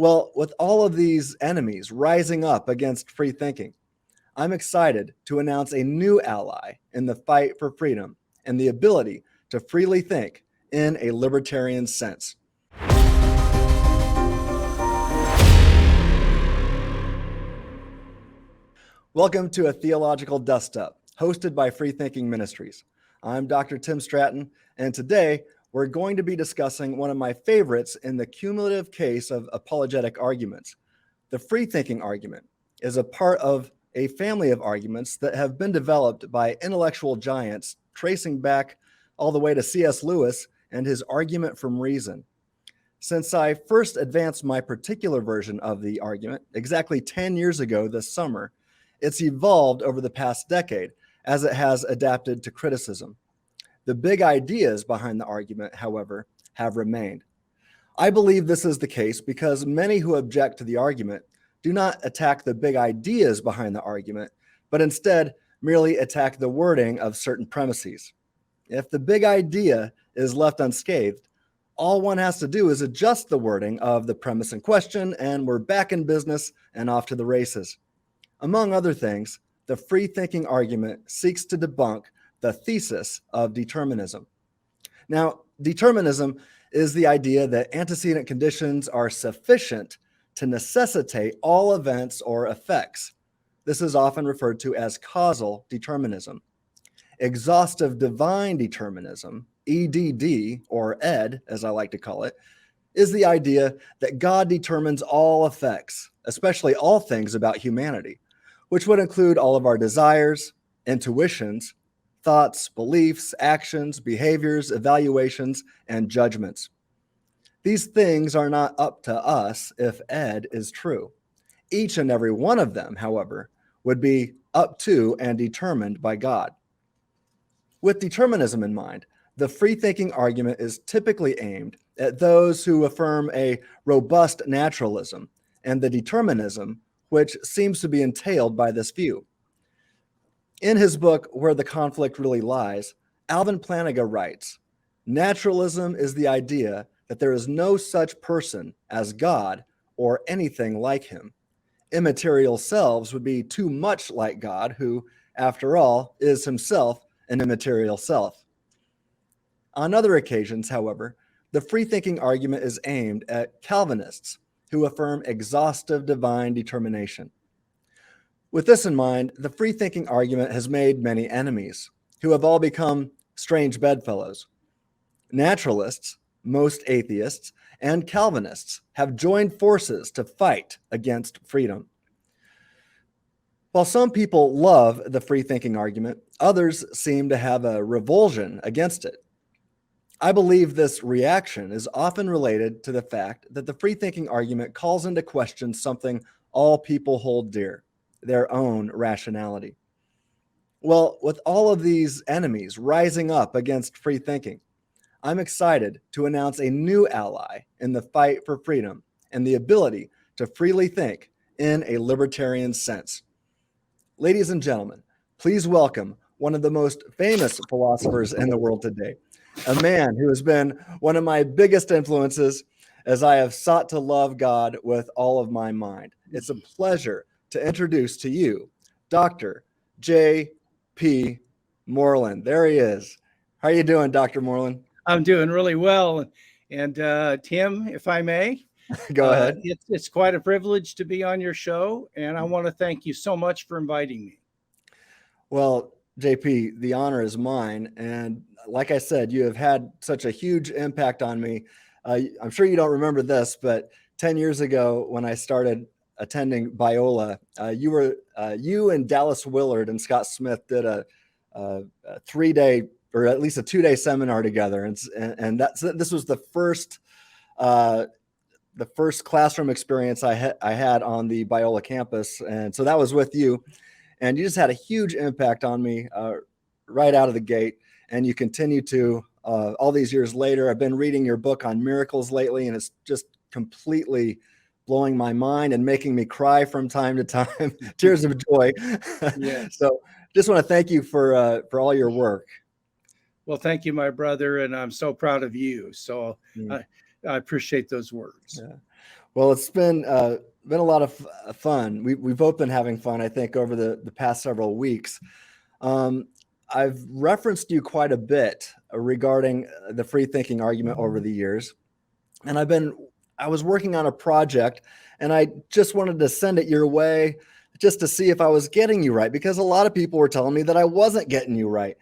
Well, with all of these enemies rising up against free thinking, I'm excited to announce a new ally in the fight for freedom and the ability to freely think in a libertarian sense. Welcome to a Theological Dust-Up, hosted by FreeThinking Ministries. I'm Dr. Tim Stratton, and today we're going to be discussing one of my favorites in the cumulative case of apologetic arguments. The free-thinking argument is a part of a family of arguments that have been developed by intellectual giants tracing back all the way to C.S. Lewis and his argument from reason. Since I first advanced my particular version of the argument exactly 10 years ago this summer, it's evolved over the past decade as it has adapted to criticism. The big ideas behind the argument, however, have remained. I believe this is the case because many who object to the argument do not attack the big ideas behind the argument, but instead merely attack the wording of certain premises. If the big idea is left unscathed, all one has to do is adjust the wording of the premise in question, and we're back in business and off to the races. Among other things, the free-thinking argument seeks to debunk the thesis of determinism. Now, determinism is the idea that antecedent conditions are sufficient to necessitate all events or effects. This is often referred to as causal determinism. Exhaustive divine determinism, EDD, or ED, as I like to call it, is the idea that God determines all effects, especially all things about humanity, which would include all of our desires, intuitions, thoughts, beliefs, actions, behaviors, evaluations, and judgments. These things are not up to us if ED is true. Each and every one of them, however, would be up to and determined by God. With determinism in mind, the free-thinking argument is typically aimed at those who affirm a robust naturalism and the determinism which seems to be entailed by this view. In his book, Where the Conflict Really Lies, Alvin Plantinga writes, "Naturalism is the idea that there is no such person as God or anything like him. Immaterial selves would be too much like God, who, after all, is himself an immaterial self." On other occasions, however, the free-thinking argument is aimed at Calvinists who affirm exhaustive divine determination. With this in mind, the free-thinking argument has made many enemies who have all become strange bedfellows. Naturalists, most atheists, and Calvinists have joined forces to fight against freedom. While some people love the free-thinking argument, others seem to have a revulsion against it. I believe this reaction is often related to the fact that the free-thinking argument calls into question something all people hold dear, their own rationality. Well, with all of these enemies rising up against free thinking, I'm excited to announce a new ally in the fight for freedom and the ability to freely think in a libertarian sense. Ladies and gentlemen, please welcome one of the most famous philosophers in the world today, a man who has been one of my biggest influences as I have sought to love God with all of my mind. It's a pleasure to introduce to you Dr. Jp Moreland. There he is. How are you doing, Dr. Moreland? I'm doing really well. And Tim, if I may, go ahead. It's quite a privilege to be on your show, and I want to thank you so much for inviting me. Well, JP, the honor is mine. And like I said, you have had such a huge impact on me. I'm sure you don't remember this, but 10 years ago when I started attending Biola, you and Dallas Willard and Scott Smith did a 3-day or at least a 2-day seminar together. And this was the first classroom experience I had on the Biola campus. And so that was with you. And you just had a huge impact on me right out of the gate. And you continue to, all these years later. I've been reading your book on miracles lately, and it's just completely blowing my mind and making me cry from time to time, tears of joy. Yes. So just want to thank you for all your work. Well, thank you, my brother, and I'm so proud of you. So I appreciate those words. Yeah. Well, it's been a lot of fun. We've both been having fun, I think, over the past several weeks. Um, I've referenced you quite a bit regarding the free thinking argument over the years, and I was working on a project, and I just wanted to send it your way just to see if I was getting you right, because a lot of people were telling me that I wasn't getting you right,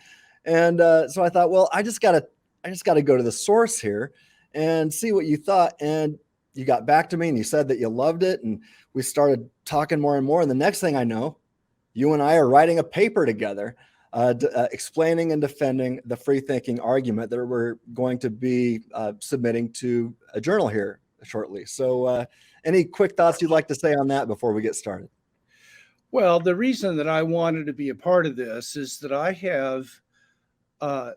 and so I thought, well, I just gotta go to the source here and see what you thought. And you got back to me and you said that you loved it, and we started talking more and more. And the next thing I know, you and I are writing a paper together, explaining and defending the free thinking argument that we're going to be submitting to a journal here shortly. So, any quick thoughts you'd like to say on that before we get started? Well, the reason that I wanted to be a part of this is that I have uh,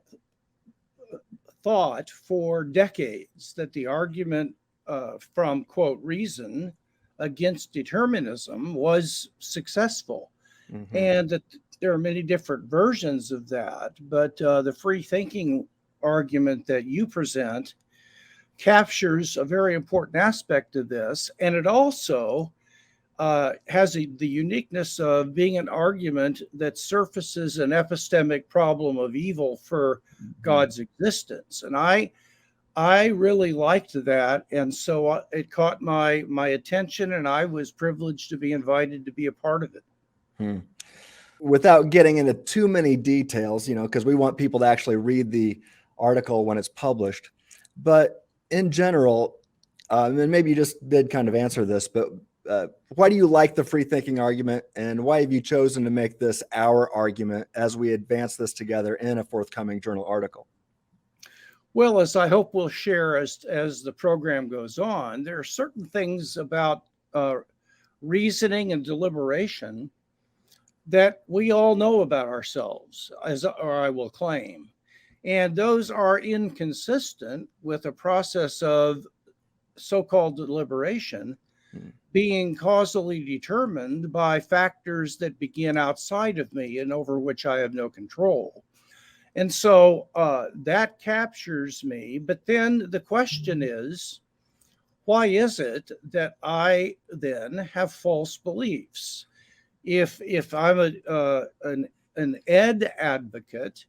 thought for decades that the argument from, quote, reason against determinism was successful, Mm-hmm. and that there are many different versions of that. But the free thinking argument that you present captures a very important aspect of this, and it also has the uniqueness of being an argument that surfaces an epistemic problem of evil for God's existence. And I really liked that, and so it caught my attention, and I was privileged to be invited to be a part of it. Hmm. Without getting into too many details, because we want people to actually read the article when it's published. But in general, and maybe you just did kind of answer this, but why do you like the free thinking argument, and why have you chosen to make this our argument as we advance this together in a forthcoming journal article? Well, as I hope we'll share as the program goes on, there are certain things about reasoning and deliberation that we all know about ourselves, or I will claim. And those are inconsistent with a process of so-called deliberation being causally determined by factors that begin outside of me and over which I have no control. And so that captures me. But then the question is, why is it that I then have false beliefs? If I'm an ed advocate,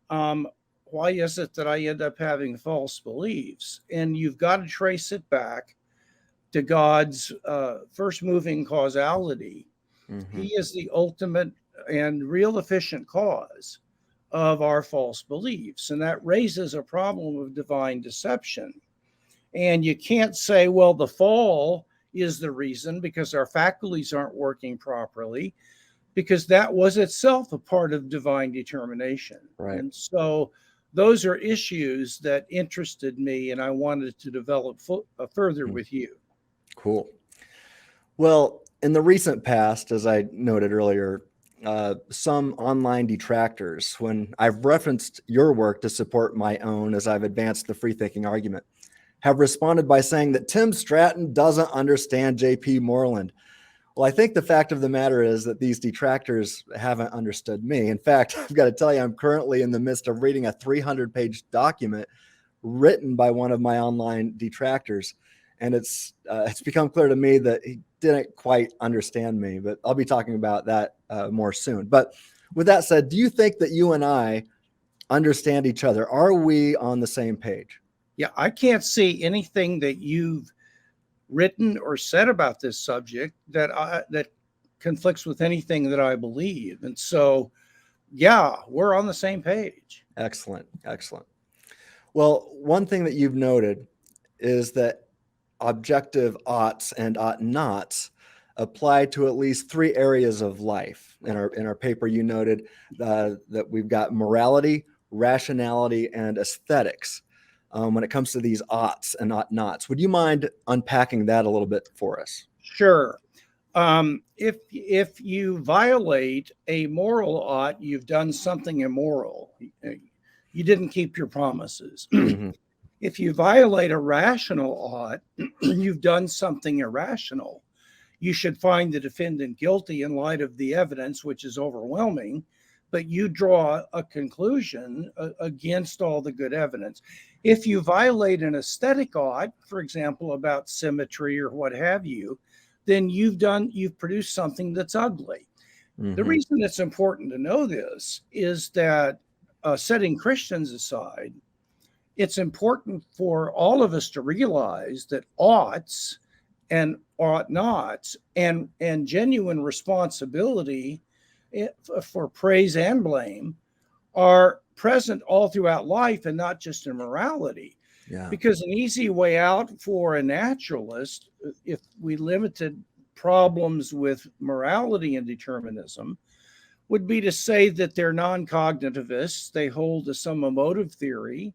why is it that I end up having false beliefs? And you've got to trace it back to God's first moving causality. Mm-hmm. He is the ultimate and real efficient cause of our false beliefs. And that raises a problem of divine deception. And you can't say, well, the fall is the reason because our faculties aren't working properly, because that was itself a part of divine determination. Right. And so those are issues that interested me, and I wanted to develop further with you. Cool. Well, in the recent past, as I noted earlier, some online detractors, when I've referenced your work to support my own as I've advanced the free thinking argument, have responded by saying that Tim Stratton doesn't understand Jp Moreland. Well, I think the fact of the matter is that these detractors haven't understood me. In fact, I've got to tell you, I'm currently in the midst of reading a 300-page document written by one of my online detractors. And it's become clear to me that he didn't quite understand me, but I'll be talking about that more soon. But with that said, do you think that you and I understand each other? Are we on the same page? Yeah, I can't see anything that you've written or said about this subject that conflicts with anything that I believe. And so, yeah, we're on the same page. Excellent. Excellent. Well, one thing that you've noted is that objective oughts and ought nots apply to at least three areas of life. In our paper, you noted that we've got morality, rationality, and aesthetics when it comes to these oughts and ought nots. Would you mind unpacking that a little bit for us? Sure. If you violate a moral ought, you've done something immoral. You didn't keep your promises. Mm-hmm. If you violate a rational ought, you've done something irrational. You should find the defendant guilty in light of the evidence, which is overwhelming, but you draw a conclusion against all the good evidence. If you violate an aesthetic ought, for example, about symmetry or what have you, then you've produced something that's ugly. The reason it's important to know this is that, setting Christians aside, it's important for all of us to realize that oughts and ought nots and genuine responsibility for praise and blame are present all throughout life and not just in morality. Yeah. Because an easy way out for a naturalist, if we limited problems with morality and determinism, would be to say that they're non-cognitivists, they hold to some emotive theory,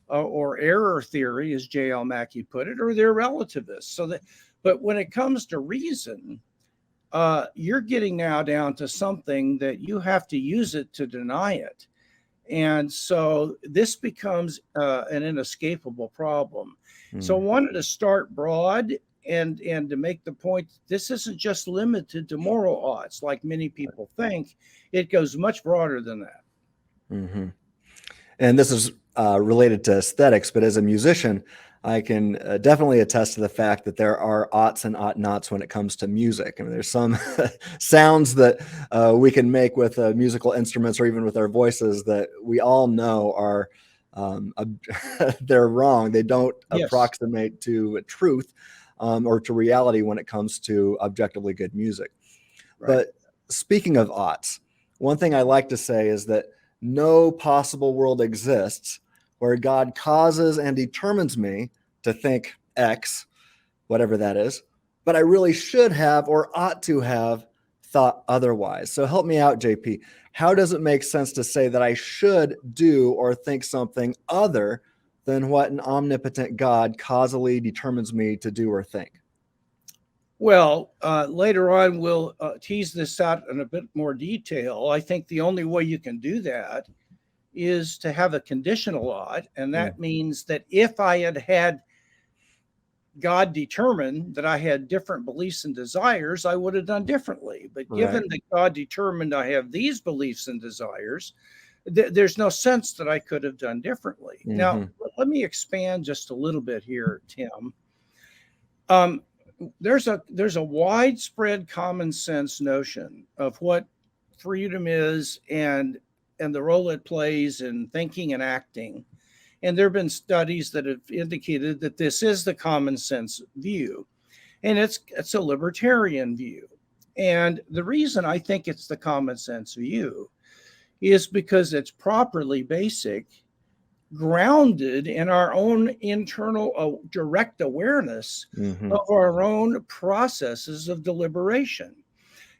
or error theory, as J.L. Mackie put it, or they're relativists. But when it comes to reason, you're getting now down to something that you have to use it to deny it. And so this becomes an inescapable problem. So I wanted to start broad and to make the point, this isn't just limited to moral oughts like many people think. It goes much broader than that. And this is related to aesthetics, but as a musician, I can definitely attest to the fact that there are oughts and ought nots when it comes to music. I mean, there's some sounds that we can make with musical instruments or even with our voices that we all know are they're wrong. They don't approximate to truth or to reality when it comes to objectively good music. Right. But speaking of oughts, one thing I like to say is that no possible world exists where God causes and determines me to think X, whatever that is, but I really should have or ought to have thought otherwise. So help me out, JP. How does it make sense to say that I should do or think something other than what an omnipotent God causally determines me to do or think? Well, later on, we'll tease this out in a bit more detail. I think the only way you can do that is to have a conditional ought. And that means that if I had God determined that I had different beliefs and desires, I would have done differently. But given that God determined I have these beliefs and desires, there's no sense that I could have done differently. Now, let me expand just a little bit here, Tim. There's a widespread common sense notion of what freedom is and the role it plays in thinking and acting. And there have been studies that have indicated that this is the common sense view. And it's a libertarian view. And the reason I think it's the common sense view is because it's properly basic, grounded in our own internal direct awareness of our own processes of deliberation.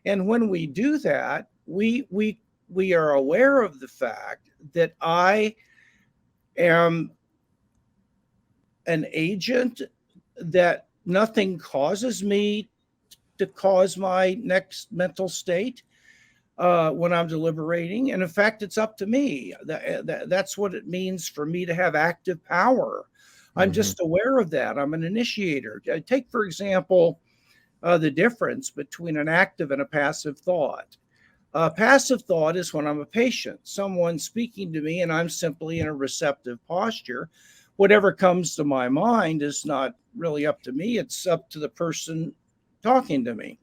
And when we do that, we are aware of the fact that I am an agent, that nothing causes me to cause my next mental state when I'm deliberating. And in fact, it's up to me. That's what it means for me to have active power. I'm just aware of that. I'm an initiator. Take, for example, the difference between an active and a passive thought. Passive thought is when I'm a patient, someone speaking to me, and I'm simply in a receptive posture. Whatever comes to my mind is not really up to me. It's up to the person talking to me.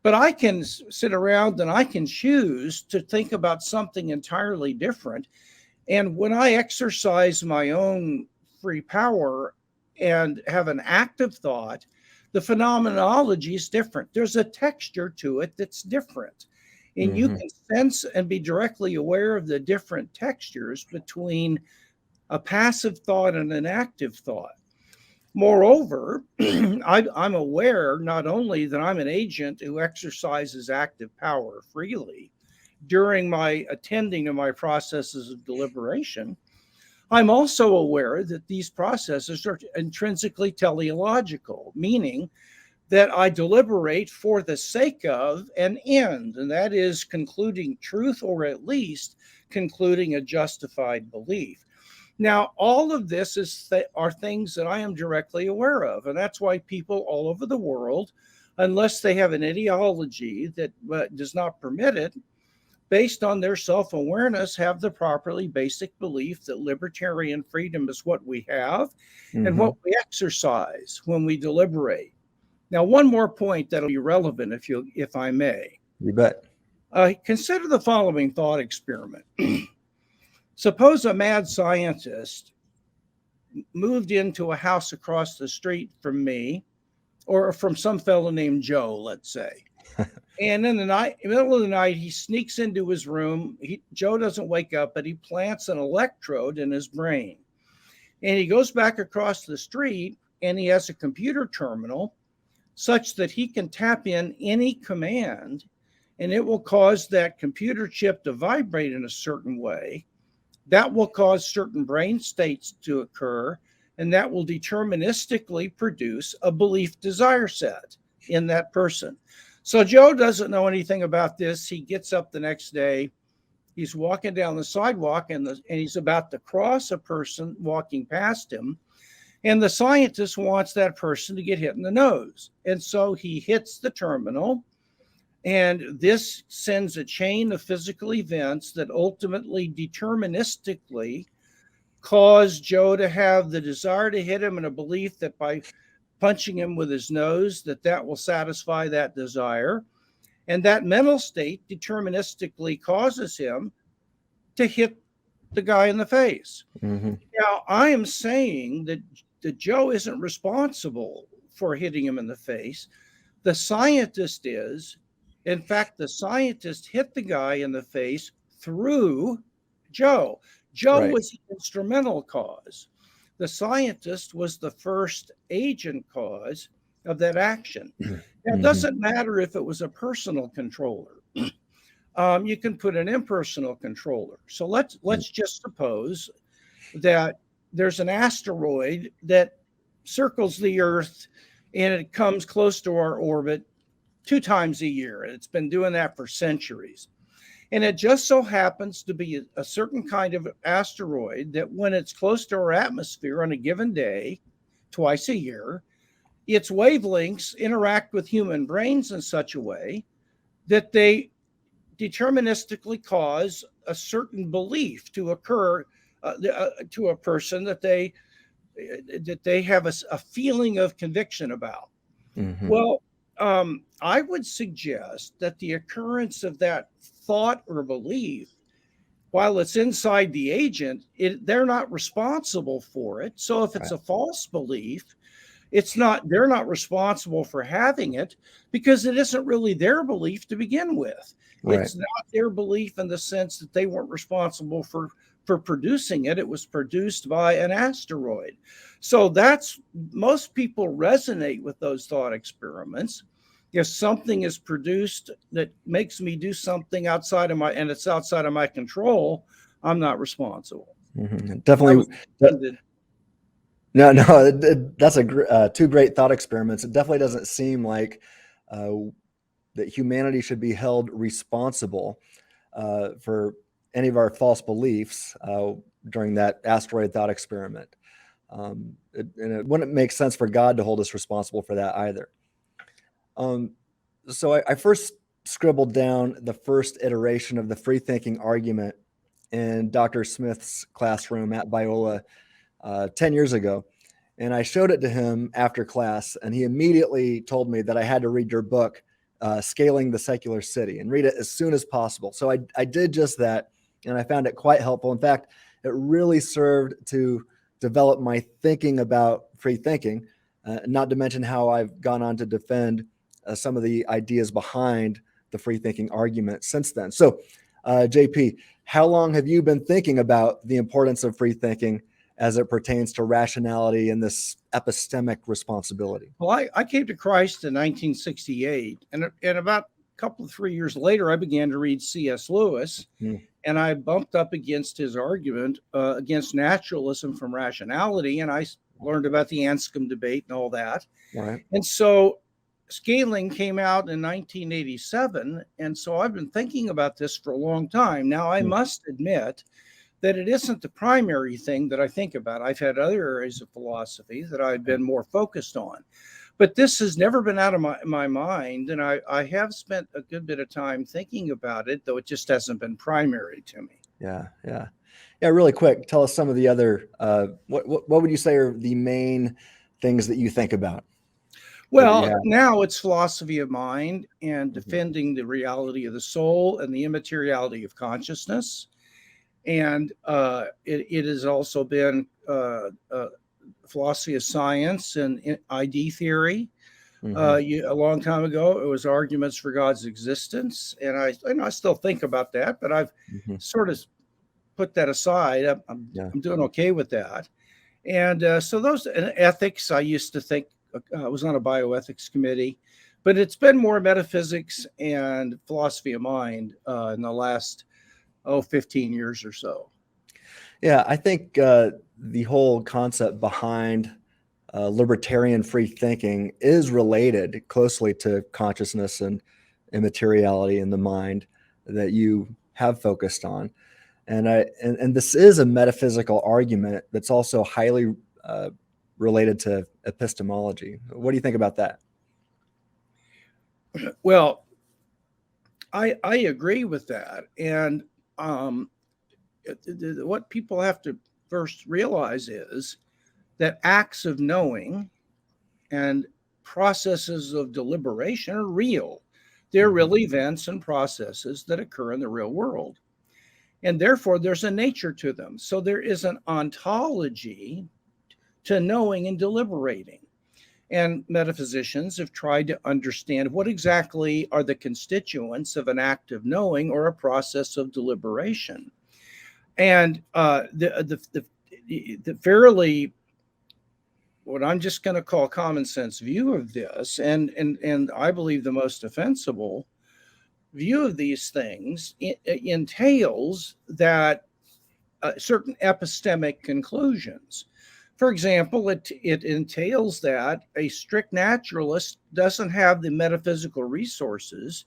But I can sit around and I can choose to think about something entirely different. And when I exercise my own free power and have an active thought, the phenomenology is different. There's a texture to it that's different. And you can sense and be directly aware of the different textures between a passive thought and an active thought. Moreover, I'm aware not only that I'm an agent who exercises active power freely during my attending to my processes of deliberation, I'm also aware that these processes are intrinsically teleological, meaning that I deliberate for the sake of an end, and that is concluding truth, or at least concluding a justified belief. Now, all of this are things that I am directly aware of, and that's why people all over the world, unless they have an ideology that does not permit it, based on their self-awareness, have the properly basic belief that libertarian freedom is what we have and what we exercise when we deliberate. Now, one more point that'll be relevant, if I may. You bet. Consider the following thought experiment. Suppose a mad scientist moved into a house across the street from me, or from some fellow named Joe, let's say. And in the middle of the night, he sneaks into his room. Joe doesn't wake up, but he plants an electrode in his brain. And he goes back across the street, and he has a computer terminal such that he can tap in any command, and it will cause that computer chip to vibrate in a certain way. That will cause certain brain states to occur, and that will deterministically produce a belief desire set in that person. So Joe doesn't know anything about this. He gets up the next day. He's walking down the sidewalk, and he's about to cross a person walking past him. And the scientist wants that person to get hit in the nose. And so he hits the terminal, and this sends a chain of physical events that ultimately deterministically cause Joe to have the desire to hit him, and a belief that by punching him with his nose, that will satisfy that desire. And that mental state deterministically causes him to hit the guy in the face. Now, I am saying that Joe isn't responsible for hitting him in the face. The scientist is. In fact, the scientist hit the guy in the face through Joe. Joe was the instrumental cause. The scientist was the first agent cause of that action. Now, it doesn't matter if it was a personal controller. You can put an impersonal controller. So let's just suppose that there's an asteroid that circles the Earth, and it comes close to our orbit 2 times a year. It's been doing that for centuries. And it just so happens to be a certain kind of asteroid that when it's close to our atmosphere on a given day, twice a year, its wavelengths interact with human brains in such a way that they deterministically cause a certain belief to occur to a person that they have a feeling of conviction about. Well, I would suggest that the occurrence of that thought or belief, while it's inside the agent, they're not responsible for it. So if it's a false belief, they're not responsible for having it, because it isn't really their belief to begin with. It's not their belief in the sense that they weren't responsible for producing it. It was produced by an asteroid. So most people resonate with those thought experiments. If something is produced that makes me do something and it's outside of my control, I'm not responsible. Definitely. No, that's 2 great thought experiments. It definitely doesn't seem like that humanity should be held responsible for any of our false beliefs during that asteroid thought experiment. And it wouldn't make sense for God to hold us responsible for that either. So I first scribbled down the first iteration of the free-thinking argument in Dr. Smith's classroom at Biola 10 years ago. And I showed it to him after class, and he immediately told me that I had to read your book, Scaling the Secular City, and read it as soon as possible. So I did just that, and I found it quite helpful. In fact, it really served to develop my thinking about free thinking, not to mention how I've gone on to defend some of the ideas behind the free thinking argument since then. So, JP, how long have you been thinking about the importance of free thinking as it pertains to rationality and this epistemic responsibility? Well, I came to Christ in 1968, and about a couple of 3 years later, I began to read C.S. Lewis, and I bumped up against his argument against naturalism from rationality, and I learned about the Anscombe debate and all that. And so Scaling came out in 1987, and so I've been thinking about this for a long time. Now, I must admit that it isn't the primary thing that I think about. I've had other areas of philosophy that I've been more focused on. But this has never been out of my mind, and I have spent a good bit of time thinking about it, though it just hasn't been primary to me. Yeah. Really quick, tell us some of the other. What would you say are the main things that you think about? Well, now it's philosophy of mind and Mm-hmm. defending the reality of the soul and the immateriality of consciousness. And it has also been philosophy of science and ID theory. Mm-hmm. A long time ago, it was arguments for God's existence, and I still think about that, but I've Mm-hmm. sort of put that aside. I'm doing okay with that. And so those and ethics, I used to think I was on a bioethics committee, but it's been more metaphysics and philosophy of mind in the last 15 years or so. Yeah, I think the whole concept behind libertarian free thinking is related closely to consciousness and immateriality in the mind that you have focused on. And this is a metaphysical argument that's also highly related to epistemology. What do you think about that? Well, I agree with that. And what people have to first realize is that acts of knowing and processes of deliberation are real. They're real events and processes that occur in the real world. And therefore, there's a nature to them. So there is an ontology to knowing and deliberating. And metaphysicians have tried to understand what exactly are the constituents of an act of knowing or a process of deliberation. And the fairly, what I'm just going to call common sense view of this, and I believe the most defensible view of these things, entails that certain epistemic conclusions. For example, it entails that a strict naturalist doesn't have the metaphysical resources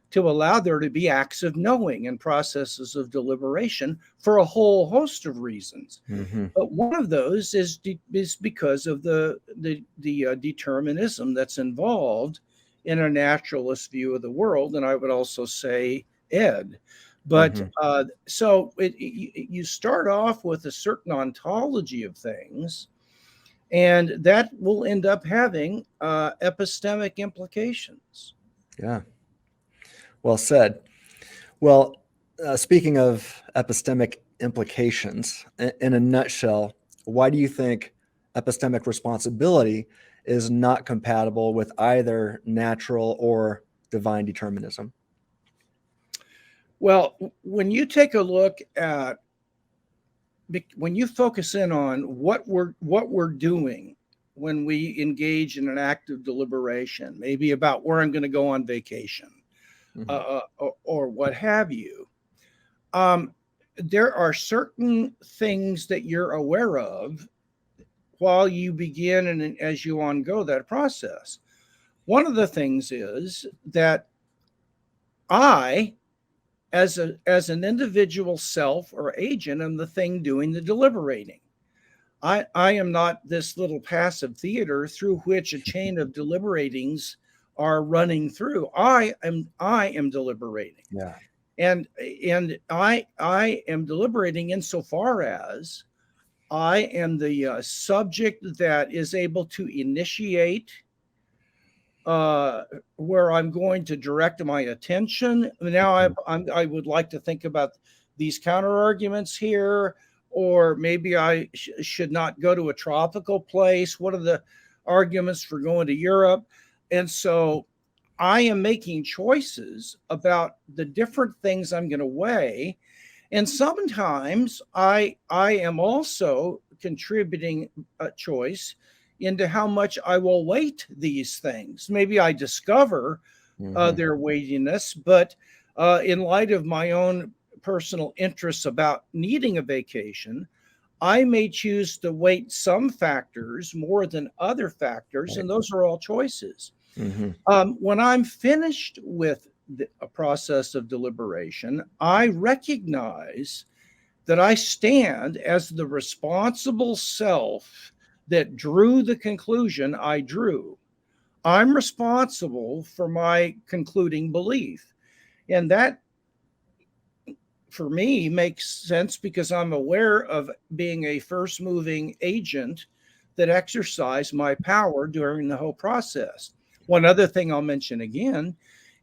to allow there to be acts of knowing and processes of deliberation for a whole host of reasons. Mm-hmm. But one of those is because of the determinism that's involved in a naturalist view of the world, and I would also say Ed. But so you start off with a certain ontology of things, and that will end up having epistemic implications. Yeah. Well said. Well, speaking of epistemic implications, in a nutshell, why do you think epistemic responsibility is not compatible with either natural or divine determinism? Well, when you take a look at, when you focus in on what we're doing when we engage in an act of deliberation, maybe about where I'm going to go on vacation, or what have you, there are certain things that you're aware of while you begin and as you go that process. One of the things is that I, as an individual self or agent, am the thing doing the deliberating. I am not this little passive theater through which a chain of deliberatings are running through. I am deliberating. Yeah. And I am deliberating insofar as I am the subject that is able to initiate where I'm going to direct my attention. Now I would like to think about these counter arguments here, or maybe I should not go to a tropical place. What are the arguments for going to Europe? And so I am making choices about the different things I'm going to weigh. And sometimes I am also contributing a choice into how much I will weight these things. Maybe I discover their weightiness, but in light of my own personal interests about needing a vacation, I may choose to weight some factors more than other factors, and those are all choices. When I'm finished with a process of deliberation, I recognize that I stand as the responsible self that drew the conclusion I drew. I'm responsible for my concluding belief. And that, for me, makes sense because I'm aware of being a first moving agent that exercised my power during the whole process. One other thing I'll mention again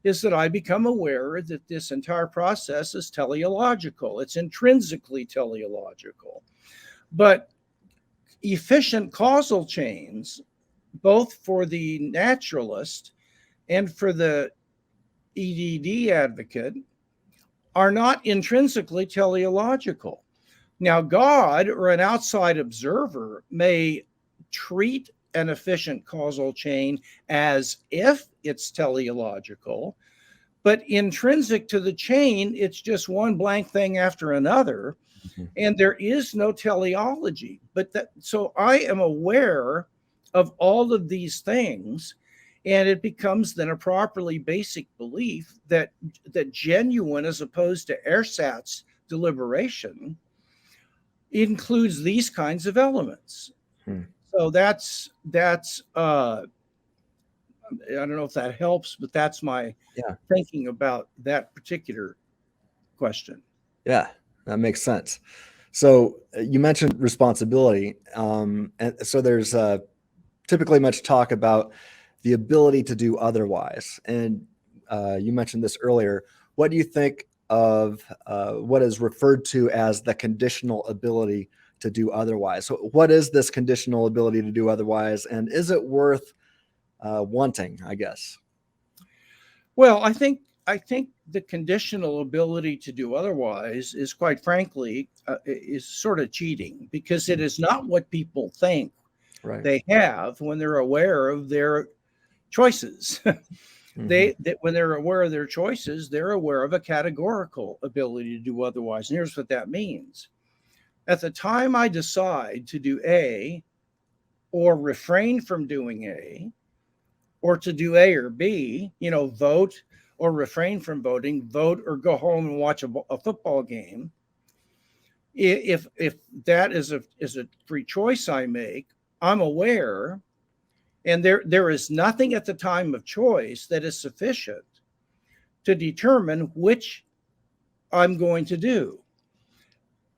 is that I become aware that this entire process is teleological. It's intrinsically teleological. But efficient causal chains, both for the naturalist and for the EDD advocate, are not intrinsically teleological. Now, God or an outside observer may treat an efficient causal chain as if it's teleological, but intrinsic to the chain, it's just one blank thing after another, and there is no teleology. So I am aware of all of these things, and it becomes then a properly basic belief that genuine, as opposed to ersatz deliberation, includes these kinds of elements. So that's I don't know if that helps, but that's my thinking about that particular question. Yeah, that makes sense. So you mentioned responsibility, and so there's typically much talk about the ability to do otherwise. And you mentioned this earlier. What do you think of what is referred to as the conditional ability to do otherwise? So what is this conditional ability to do otherwise, and is it worth wanting, I guess? Well, I think the conditional ability to do otherwise is, quite frankly, is sort of cheating, because it is not what people think they have when they're aware of their choices. When they're aware of their choices, they're aware of a categorical ability to do otherwise. And here's what that means. At the time I decide to do A, or refrain from doing A, or to do A or B, vote or refrain from voting, vote or go home and watch a football game. If that is a free choice I make, I'm aware, and there is nothing at the time of choice that is sufficient to determine which I'm going to do.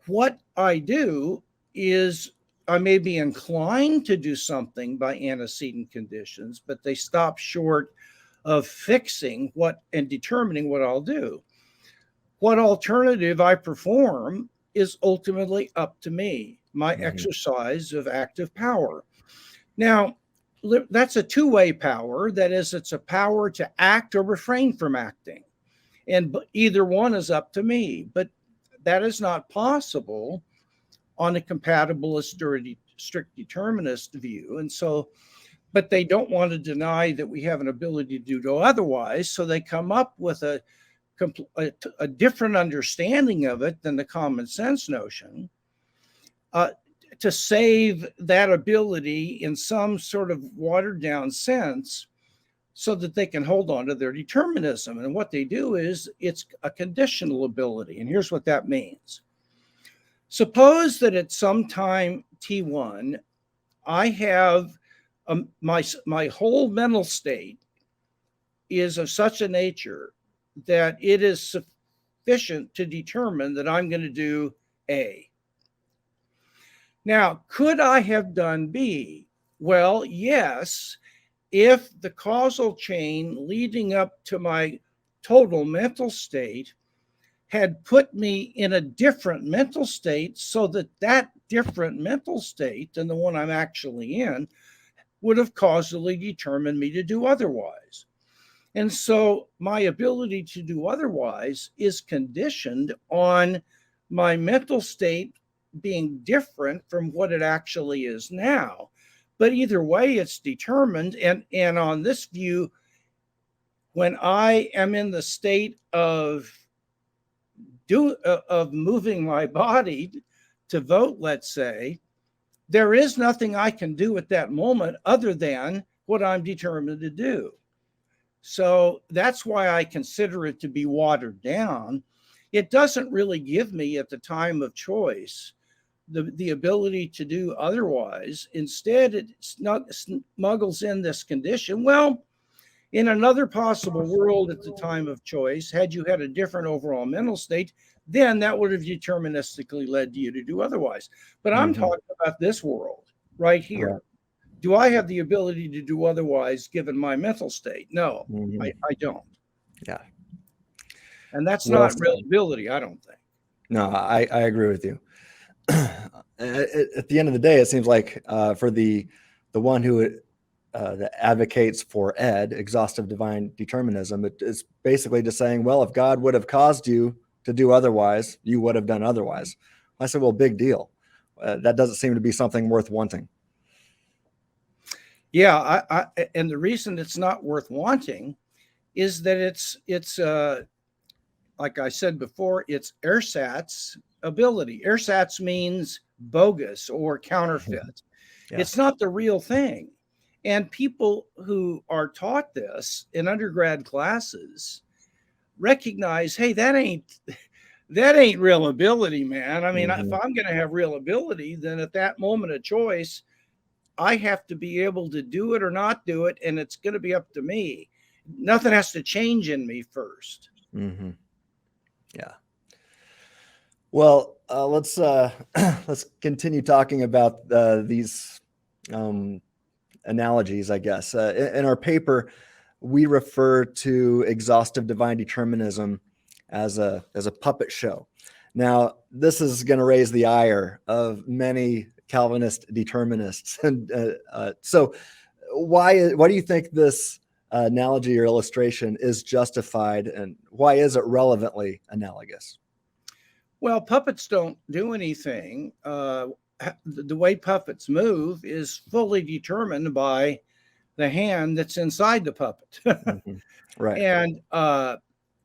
What I do is I may be inclined to do something by antecedent conditions, but they stop short of fixing and determining what I'll do. What alternative I perform is ultimately up to me, my exercise of active power. Now, that's a two-way power. That is, it's a power to act or refrain from acting. And either one is up to me. But that is not possible on a compatibilist or a strict determinist view. And so, but they don't want to deny that we have an ability to do otherwise. So they come up with a different understanding of it than the common sense notion, to save that ability in some sort of watered down sense, so that they can hold on to their determinism. And what they do is it's a conditional ability. And here's what that means. Suppose that at some time T1, I have my whole mental state is of such a nature that it is sufficient to determine that I'm going to do A. Now, could I have done B? Well, yes, if the causal chain leading up to my total mental state had put me in a different mental state, so that different mental state than the one I'm actually in would have causally determined me to do otherwise. And so my ability to do otherwise is conditioned on my mental state being different from what it actually is now. But either way, it's determined. And on this view, when I am in the state of moving my body to vote, let's say, there is nothing I can do at that moment other than what I'm determined to do. So that's why I consider it to be watered down. It doesn't really give me, at the time of choice, the ability to do otherwise. Instead, it smuggles in this condition. Well, in another possible world at the time of choice, had you had a different overall mental state, then that would have deterministically led you to do otherwise. But I'm talking about this world right here. Right. Do I have the ability to do otherwise given my mental state? No, I don't. Yeah. And that's Well not real ability, I don't think. No, I agree with you. At the end of the day, it seems like for the one who that advocates for exhaustive divine determinism, it is basically just saying, well, if God would have caused you to do otherwise, you would have done otherwise. I said, well, big deal. That doesn't seem to be something worth wanting. Yeah, and the reason it's not worth wanting is that it's like I said before, it's ersatz ability. Ersatz means bogus or counterfeit. Yeah. It's not the real thing. And people who are taught this in undergrad classes recognize, hey, that ain't real ability, man. I mean, if I'm going to have real ability, then at that moment of choice, I have to be able to do it or not do it, and it's going to be up to me. Nothing has to change in me first. Yeah. Well, let's continue talking about these analogies, I guess. In our paper, we refer to exhaustive divine determinism as a puppet show. Now, this is going to raise the ire of many Calvinist determinists. And so why do you think this analogy or illustration is justified, and why is it relevantly analogous? Well, puppets don't do anything. The way puppets move is fully determined by the hand that's inside the puppet. Right. And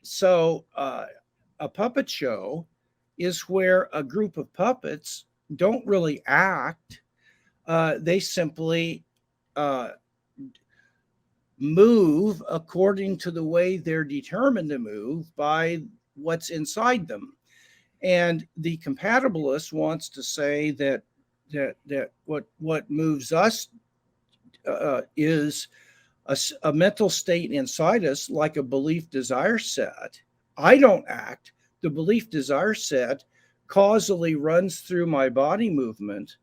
so a puppet show is where a group of puppets don't really act. They simply move according to the way they're determined to move by what's inside them. And the compatibilist wants to say that what moves us is a mental state inside us, like a belief desire set. I don't act. The belief desire set causally runs through my body movement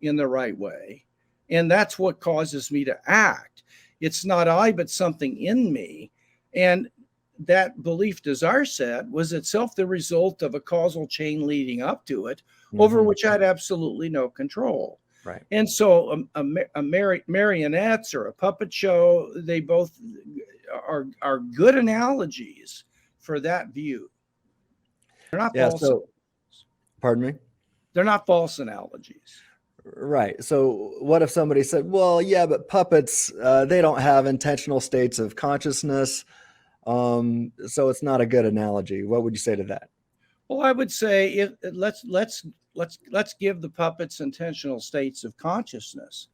in the right way. And that's what causes me to act. It's not I, but something in me. And that belief desire set was itself the result of a causal chain leading up to it, over which I had absolutely no control. Right. And so marionettes or a puppet show, they both are good analogies for that view. They're not false. Pardon me? They're not false analogies. Right. So what if somebody said, well, yeah, but puppets, they don't have intentional states of consciousness. So it's not a good analogy. What would you say to that? Well, I would say let's give the puppets intentional states of consciousness.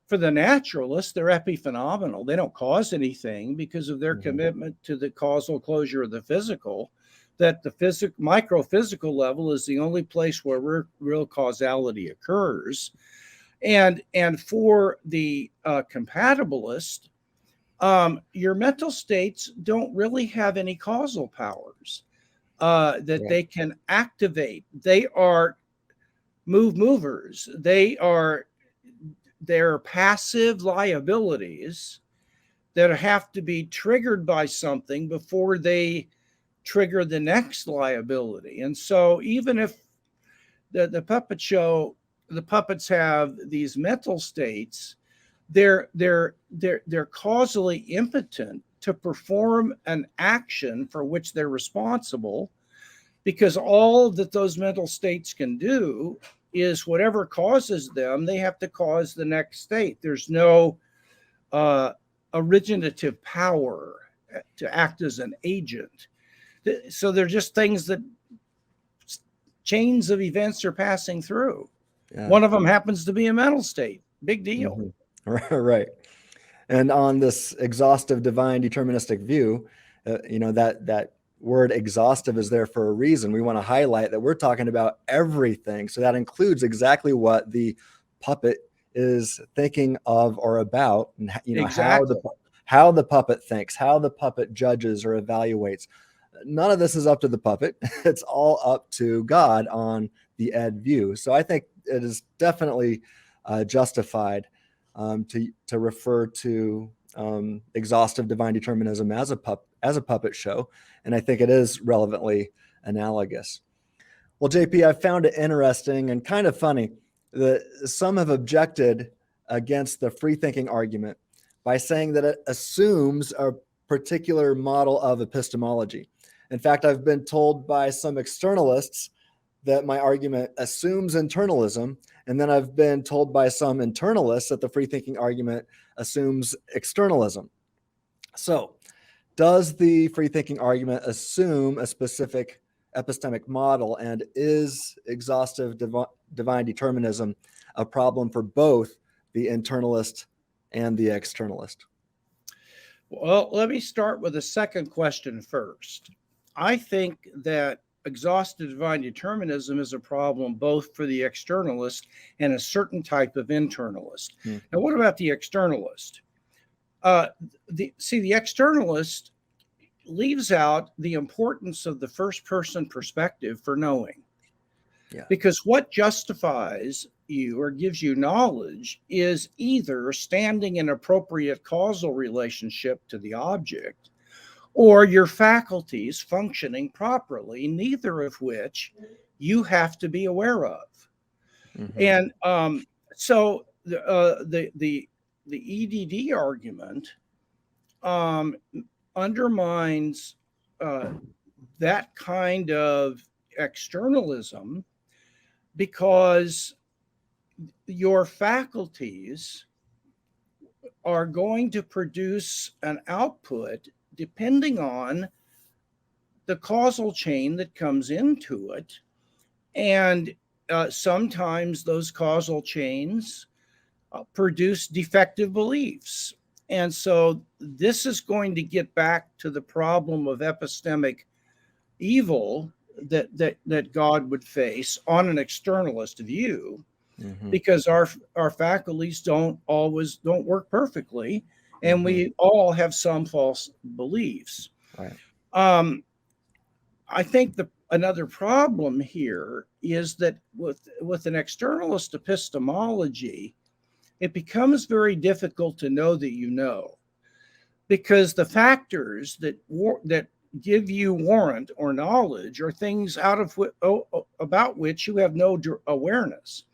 For the naturalists, they're epiphenomenal. They don't cause anything because of their commitment to the causal closure of the physical, that the micro-physical level is the only place where real causality occurs. And for the compatibilist, your mental states don't really have any causal powers that they can activate. They are movers. They're passive liabilities that have to be triggered by something before they trigger the next liability. And so even if the puppet show, the puppets have these mental states, they're causally impotent to perform an action for which they're responsible, because all that those mental states can do is whatever causes them, they have to cause the next state. There's no originative power to act as an agent. So they're just things that chains of events are passing through. Yeah. One of them happens to be a mental state. Big deal. Right. And on this exhaustive divine deterministic view, that word exhaustive is there for a reason. We want to highlight that we're talking about everything. So that includes exactly what the puppet is thinking of or about, and Exactly. how the puppet thinks, how the puppet judges or evaluates. None of this is up to the puppet. It's all up to God on the ed view. So I think it is definitely justified to refer to exhaustive divine determinism as a puppet show, and I think it is relevantly analogous. Well, JP, I found it interesting and kind of funny that some have objected against the free thinking argument by saying that it assumes a particular model of epistemology. In fact, I've been told by some externalists that my argument assumes internalism, and then I've been told by some internalists that the free thinking argument assumes externalism. So, does the free thinking argument assume a specific epistemic model, and is exhaustive divine determinism a problem for both the internalist and the externalist? Well, let me start with the second question first. I think that exhaustive divine determinism is a problem both for the externalist and a certain type of internalist. Mm-hmm. Now, what about the externalist? The externalist leaves out the importance of the first person perspective for knowing. Yeah. Because what justifies you or gives you knowledge is either standing in appropriate causal relationship to the object or your faculties functioning properly, neither of which you have to be aware of. Mm-hmm. And so the EDD argument undermines that kind of externalism, because your faculties are going to produce an output depending on the causal chain that comes into it. And sometimes those causal chains produce defective beliefs. And so this is going to get back to the problem of epistemic evil that God would face on an externalist view, Mm-hmm. because our faculties don't work perfectly, and Mm-hmm. we all have some false beliefs. Right. I think another problem here is that with an externalist epistemology, it becomes very difficult to know that you know, because the factors that give you warrant or knowledge are things about which you have no awareness.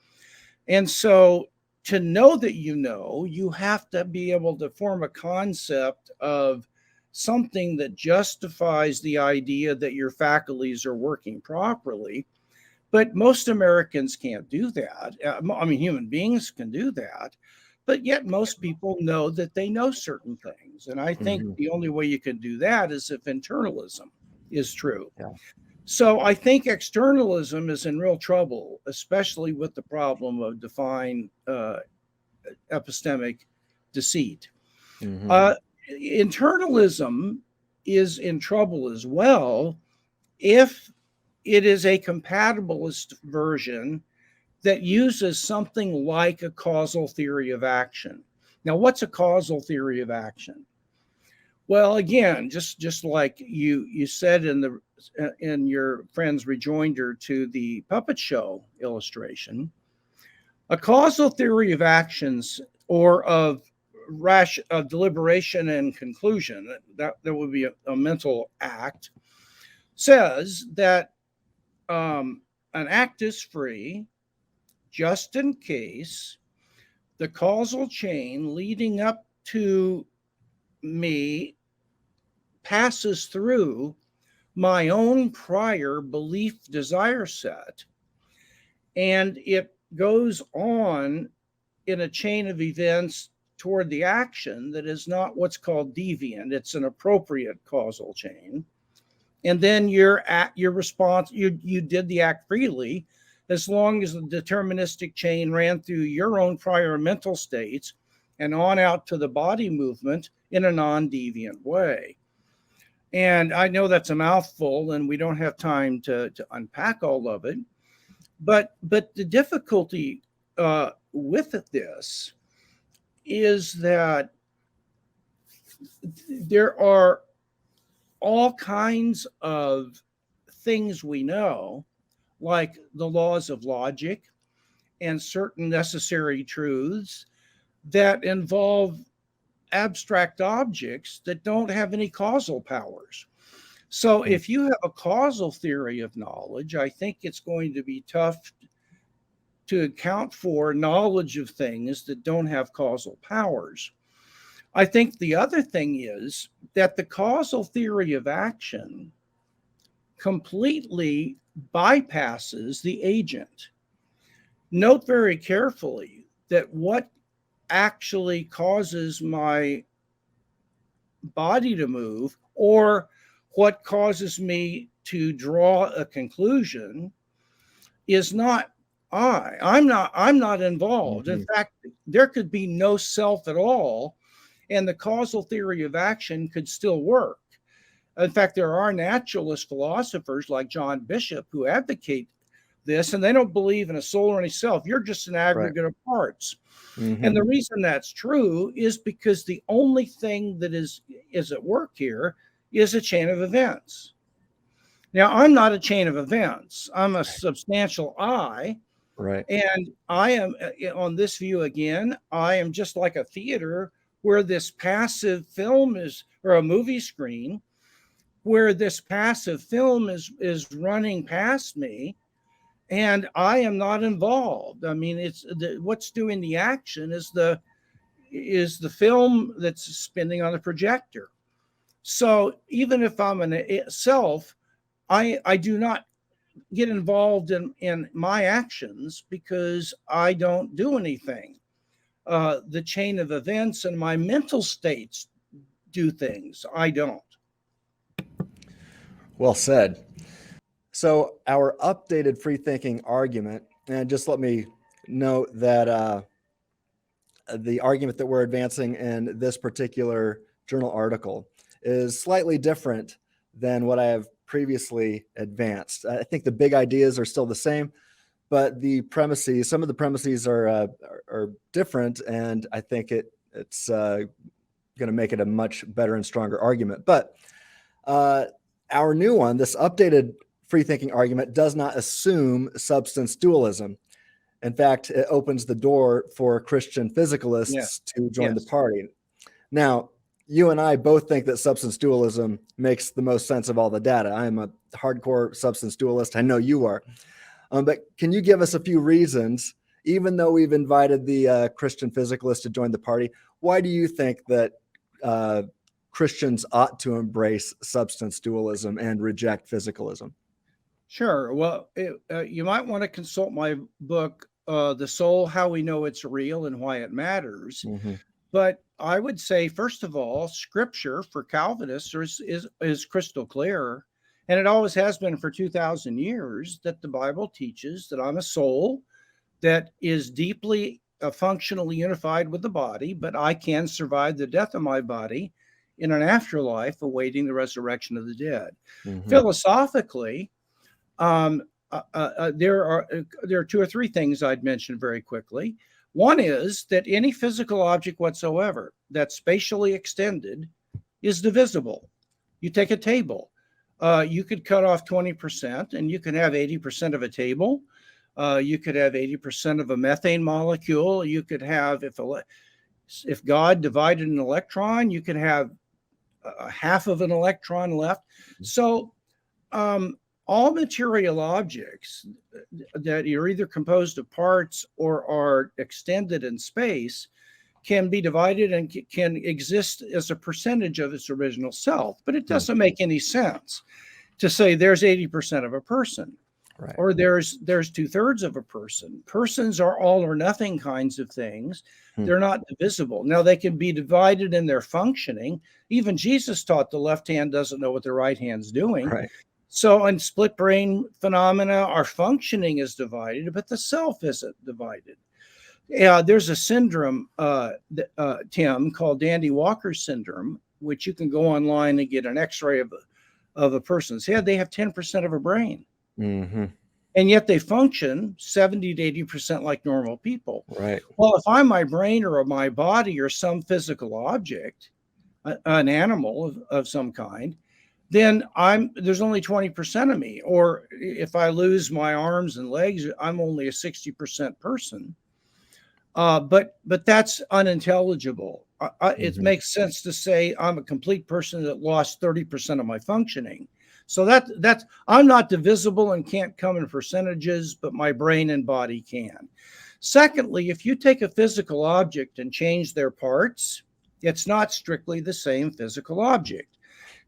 And so to know that you have to be able to form a concept of something that justifies the idea that your faculties are working properly. But most Americans can't do that. I mean, human beings can do that, but yet most people know that they know certain things. And I think Mm-hmm. the only way you can do that is if internalism is true. Yeah. So I think externalism is in real trouble, especially with the problem of defined epistemic deceit. Mm-hmm. Internalism is in trouble as well if it is a compatibilist version that uses something like a causal theory of action. Now, what's a causal theory of action? Well, again, just like you said in your friend's rejoinder to the puppet show illustration, a causal theory of actions, or of deliberation and conclusion, that would be a mental act, says that an act is free just in case the causal chain leading up to me passes through my own prior belief desire set, and it goes on in a chain of events toward the action that is not what's called deviant. It's an appropriate causal chain. And then your response, you did the act freely, as long as the deterministic chain ran through your own prior mental states and on out to the body movement in a non-deviant way. And I know that's a mouthful, and we don't have time to unpack all of it. But the difficulty with this is that there are all kinds of things we know, like the laws of logic and certain necessary truths that involve abstract objects that don't have any causal powers. So if you have a causal theory of knowledge, I think it's going to be tough to account for knowledge of things that don't have causal powers. I think the other thing is that the causal theory of action completely bypasses the agent. Note very carefully that what actually causes my body to move, or what causes me to draw a conclusion, is not I'm not involved. In fact, there could be no self at all, and the causal theory of action could still work. In fact, there are naturalist philosophers like John Bishop who advocate this, and they don't believe in a soul or any self. You're just an aggregate of parts. And the reason that's true is because the only thing that is at work here is a chain of events. Now, I'm not a chain of events. I'm a substantial I. Right. And I am, on this view again, I am just like a theater where this passive film is, or a movie screen, where this passive film is running past me, and I am not involved. I mean, it's what's doing the action is the film that's spinning on the projector. So even if I'm an self, I do not get involved in my actions because I don't do anything. The chain of events and my mental states do things. I don't. Well said. So our updated free thinking argument, and just let me note that the argument that we're advancing in this particular journal article is slightly different than what I have previously advanced. I think the big ideas are still the same, but the premises, some of the premises are different, and I think it's going to make it a much better and stronger argument. But our new one, this updated free thinking argument, does not assume substance dualism. In fact, it opens the door for Christian physicalists to join the party. Now, you and I both think that substance dualism makes the most sense of all the data. I am a hardcore substance dualist. I know you are. But can you give us a few reasons, even though we've invited the Christian physicalists to join the party, why do you think that Christians ought to embrace substance dualism and reject physicalism? Sure. Well, you might want to consult my book, The Soul, How We Know It's Real and Why It Matters. But I would say, first of all, Scripture for Calvinists is crystal clear, and it always has been for 2,000 years, that the Bible teaches that I'm a soul that is deeply functionally unified with the body, but I can survive the death of my body in an afterlife awaiting the resurrection of the dead. Philosophically, there are two or three things I'd mention very quickly. One is that any physical object whatsoever that's spatially extended is divisible. You take a table. You could cut off 20% and you can have 80% of a table. You could have 80% of a methane molecule. You could have, if God divided an electron, you could have half of an electron left. So all material objects that are either composed of parts or are extended in space can be divided and can exist as a percentage of its original self. But it doesn't make any sense to say there's 80% of a person, right, or there's 2/3 of a person. Persons are all or nothing kinds of things. They're not divisible. Now, they can be divided in their functioning. Even Jesus taught the left hand doesn't know what the right hand's doing. Right. So in split brain phenomena, our functioning is divided, but the self isn't divided. There's a syndrome, Tim, called Dandy Walker syndrome, which you can go online and get an x-ray of a person's head, they have 10% of a brain. Mm-hmm. And yet they function 70 to 80% like normal people. Right. Well, if I'm my brain or my body or some physical object, an animal of some kind, then there's only 20% of me. Or if I lose my arms and legs, I'm only a 60% person. But that's unintelligible. It makes sense to say I'm a complete person that lost 30% of my functioning. So that's I'm not divisible and can't come in percentages, but my brain and body can. Secondly, if you take a physical object and change their parts, it's not strictly the same physical object.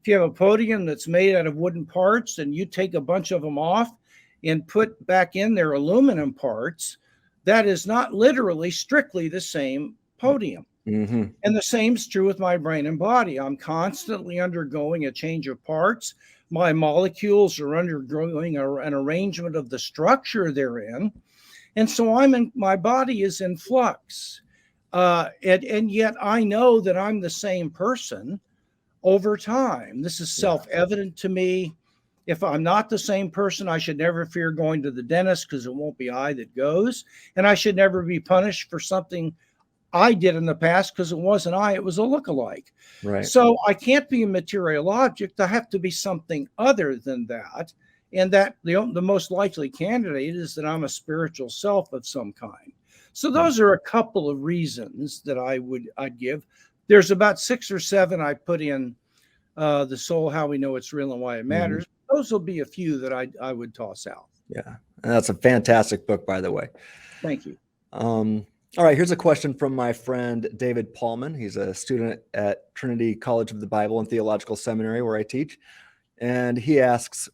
If you have a podium that's made out of wooden parts and you take a bunch of them off and put back in their aluminum parts, that is not literally strictly the same podium. Mm-hmm. And the same is true with my brain and body. I'm constantly undergoing a change of parts. My molecules are undergoing an arrangement of the structure they're in. And so my body is in flux. And yet I know that I'm the same person over time. This is self-evident to me. If I'm not the same person, I should never fear going to the dentist because it won't be I that goes. And I should never be punished for something I did in the past because it wasn't I, it was a lookalike. Right. So I can't be a material object. I have to be something other than that. And that the most likely candidate is that I'm a spiritual self of some kind. So those are a couple of reasons that I'd give. There's about 6 or 7 I put in the soul, how we know it's real and why it matters. Those will be a few that I would toss out. Yeah. And that's a fantastic book, by the way. Thank you. All right, here's a question from my friend David Paulman. He's a student at Trinity College of the Bible and Theological Seminary, where I teach. And he asks,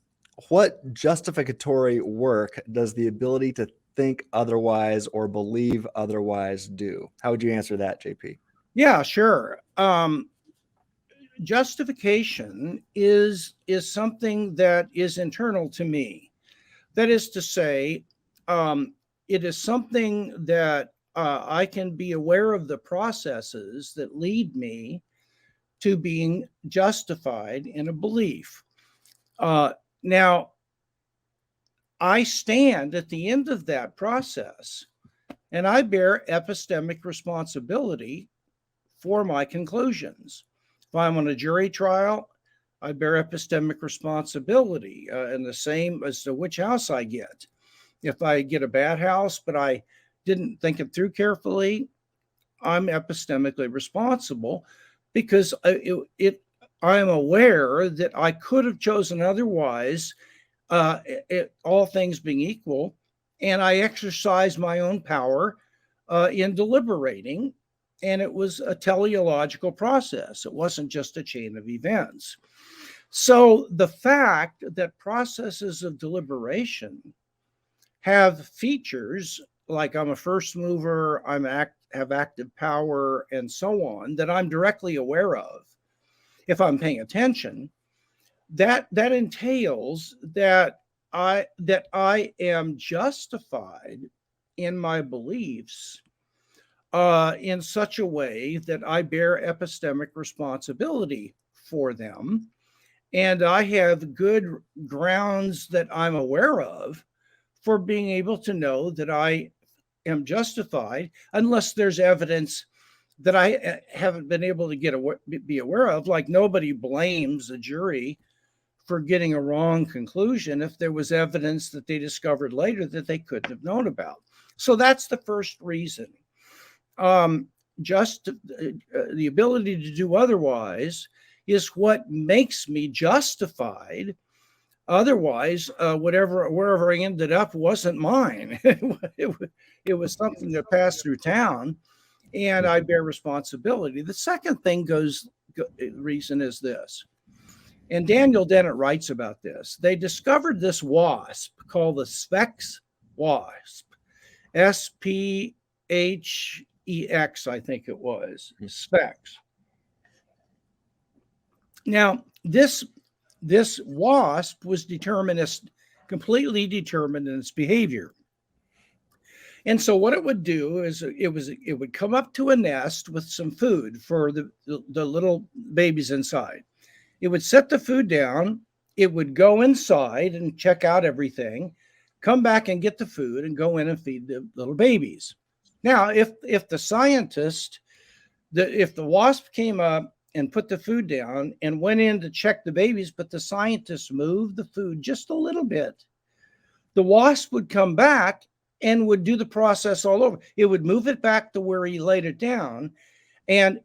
what justificatory work does the ability to think otherwise or believe otherwise do? How would you answer that, JP? Yeah, sure. Justification is something that is internal to me. That is to say, it is something that I can be aware of the processes that lead me to being justified in a belief. Now, I stand at the end of that process and I bear epistemic responsibility for my conclusions. If I'm on a jury trial, I bear epistemic responsibility and the same as to which house I get. If I get a bad house, but I didn't think it through carefully, I'm epistemically responsible because I am aware that I could have chosen otherwise, all things being equal, and I exercise my own power in deliberating, and it was a teleological process. It wasn't just a chain of events. So the fact that processes of deliberation have features like I'm a first mover, have active power, and so on, that I'm directly aware of, if I'm paying attention, that entails that I am justified in my beliefs in such a way that I bear epistemic responsibility for them, and I have good grounds that I'm aware of for being able to know that I am justified, unless there's evidence that I haven't been able to be aware of. Like, nobody blames a jury for getting a wrong conclusion if there was evidence that they discovered later that they couldn't have known about. So that's the first reason. Just the ability to do otherwise is what makes me justified. Otherwise, wherever I ended up wasn't mine. It was something that passed through town, and I bear responsibility. The second reason is this, and Daniel Dennett writes about this. They discovered this wasp called the Specs Wasp, SPHEX, I think it was, Specs. Now, this wasp was completely determined in its behavior. And so what it would do is it would come up to a nest with some food for the little babies inside. It would set the food down. It would go inside and check out everything, come back and get the food and go in and feed the little babies. Now, if the wasp came up and put the food down and went in to check the babies, but the scientist moved the food just a little bit, the wasp would come back and would do the process all over. It would move it back to where he laid it down. And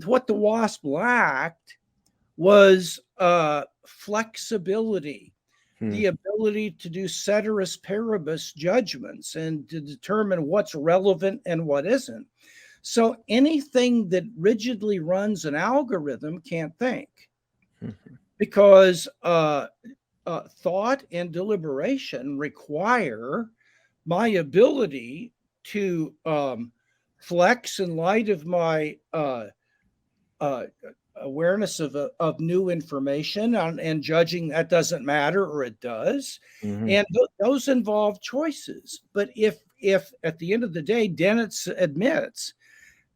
what the wasp lacked was flexibility, the ability to do ceteris paribus judgments and to determine what's relevant and what isn't. So anything that rigidly runs an algorithm can't think, because thought and deliberation require my ability to flex in light of my awareness of new information and judging that doesn't matter or it does. And those involve choices. But if at the end of the day, Dennett admits,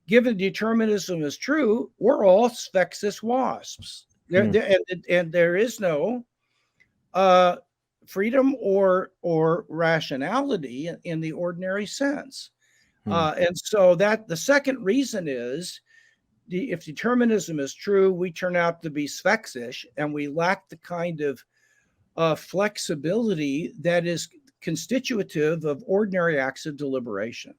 given determinism is true, we're all Specs Wasps. And there is no freedom or rationality in the ordinary sense. And so that the second reason is, if determinism is true, we turn out to be Specs-ish, and we lack the kind of flexibility that is constitutive of ordinary acts of deliberation.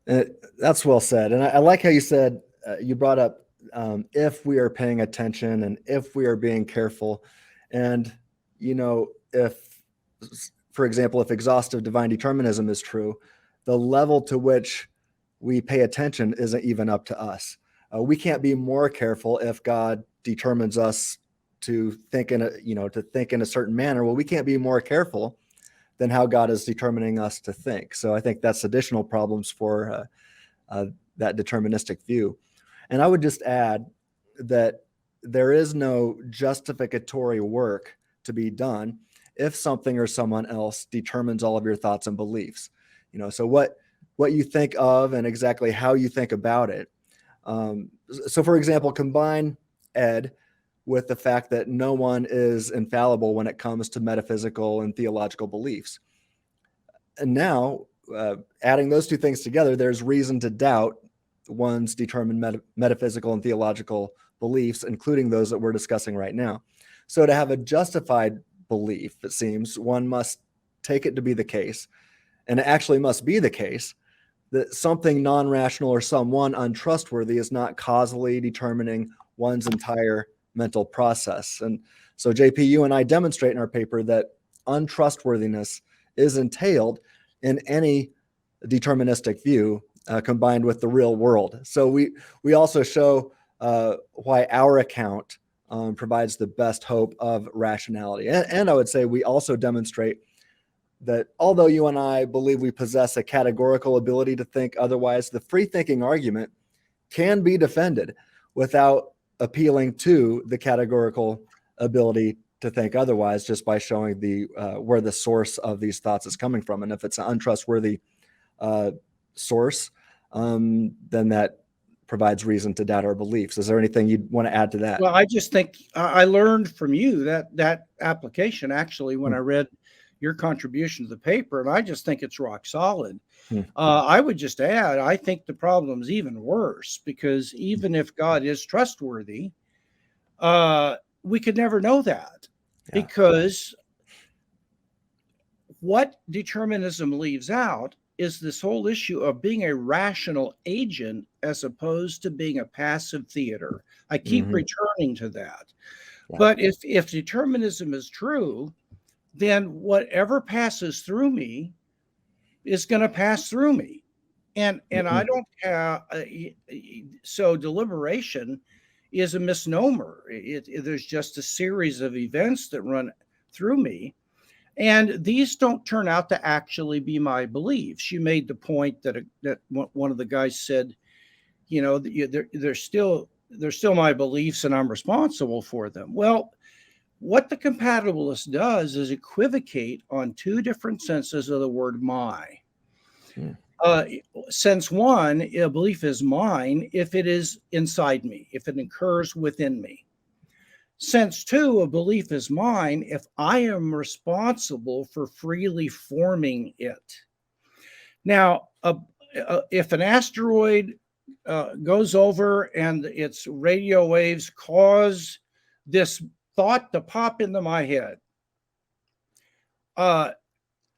That's well said. And I like how you said, you brought up if we are paying attention and if we are being careful. And, if, for example, if exhaustive divine determinism is true, the level to which we pay attention isn't even up to us. We can't be more careful if God determines us to think in a certain manner. Well, we can't be more careful than how God is determining us to think. So I think that's additional problems for that deterministic view. And I would just add that there is no justificatory work to be done if something or someone else determines all of your thoughts and beliefs. So what you think of and exactly how you think about it. So for example, combine Ed with the fact that no one is infallible when it comes to metaphysical and theological beliefs. And now, adding those two things together, there's reason to doubt one's determined metaphysical and theological beliefs, including those that we're discussing right now. So to have a justified belief, it seems, one must take it to be the case, and it actually must be the case, that something non-rational or someone untrustworthy is not causally determining one's entire mental process. And so, JP, you and I demonstrate in our paper that untrustworthiness is entailed in any deterministic view combined with the real world. So we also show why our account provides the best hope of rationality. And I would say we also demonstrate that although you and I believe we possess a categorical ability to think otherwise, the free thinking argument can be defended without appealing to the categorical ability to think otherwise, just by showing where the source of these thoughts is coming from. And if it's an untrustworthy source, then that provides reason to doubt our beliefs. Is there anything you'd want to add to that? Well, I just think I learned from you that application actually when I read your contribution to the paper, and I just think it's rock solid. I would just add, I think the problem's even worse, because even if God is trustworthy, we could never know that, because what determinism leaves out is this whole issue of being a rational agent as opposed to being a passive theater. I keep returning to that. But if determinism is true, then whatever passes through me is going to pass through me. And I don't have, so deliberation is a misnomer. There's just a series of events that run through me. And these don't turn out to actually be my beliefs. You made the point that one of the guys said, they're still my beliefs and I'm responsible for them. Well, what the compatibilist does is equivocate on two different senses of the word my. Sense one, a belief is mine if it is inside me, if it occurs within me. Sense two, a belief is mine if I am responsible for freely forming it. Now, if an asteroid goes over and its radio waves cause this thought to pop into my head,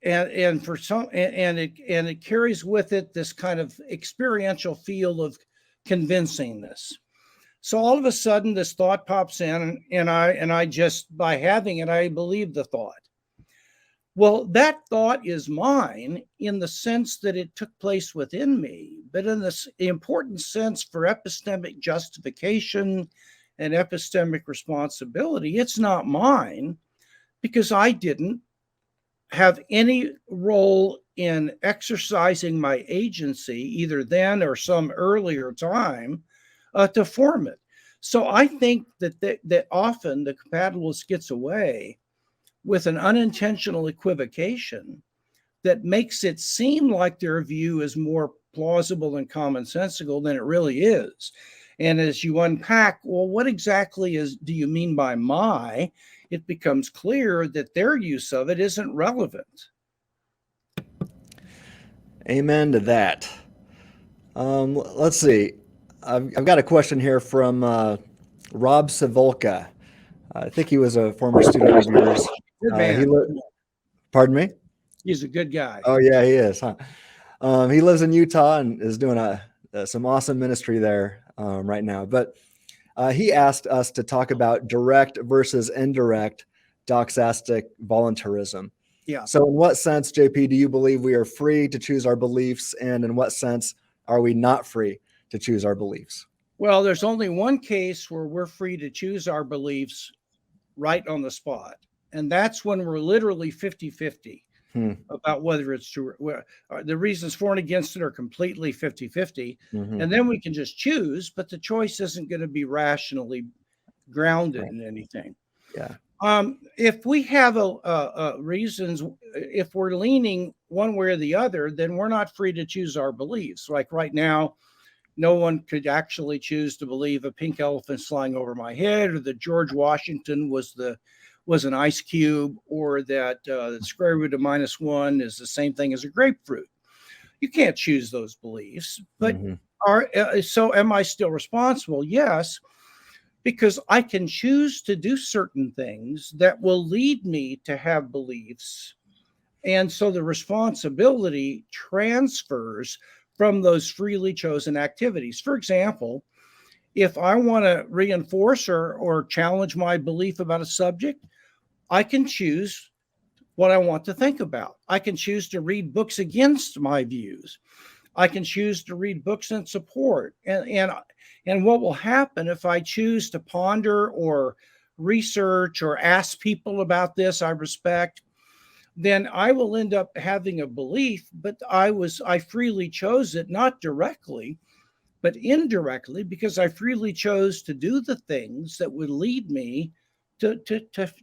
and for some, and it carries with it this kind of experiential feel of convincingness. So all of a sudden, this thought pops in, and I just, by having it, I believe the thought. Well, that thought is mine in the sense that it took place within me, but in the important sense for epistemic justification and epistemic responsibility, it's not mine because I didn't have any role in exercising my agency, either then or some earlier time, to form it. So I think that often the compatibilist gets away with an unintentional equivocation that makes it seem like their view is more plausible and commonsensical than it really is. And as you unpack, well, what exactly do you mean by my? It becomes clear that their use of it isn't relevant. Amen to that. Let's see. I've got a question here from Rob Savolka. I think he was a former student of yours. Good man. Pardon me? He's a good guy. Oh, yeah, he is, huh? He lives in Utah and is doing some awesome ministry there right now. But he asked us to talk about direct versus indirect doxastic voluntarism. Yeah. So in what sense, JP, do you believe we are free to choose our beliefs? And in what sense are we not free to choose our beliefs? Well, there's only one case where we're free to choose our beliefs right on the spot. And that's when we're literally 50-50 about whether it's true. The reasons for and against it are completely 50-50. And then we can just choose, but the choice isn't going to be rationally grounded in anything. Yeah. If we have reasons, if we're leaning one way or the other, then we're not free to choose our beliefs. Like right now, no one could actually choose to believe a pink elephant flying over my head, or that George Washington was an ice cube, or that the square root of -1 is the same thing as a grapefruit. You can't choose those beliefs. But so am I still responsible? Yes, because I can choose to do certain things that will lead me to have beliefs. And so the responsibility transfers from those freely chosen activities. For example, if I want to reinforce or challenge my belief about a subject, I can choose what I want to think about. I can choose to read books against my views. I can choose to read books in support. And what will happen if I choose to ponder or research or ask people about this I respect, then I will end up having a belief, but I freely chose it, not directly, but indirectly, because I freely chose to do the things that would lead me to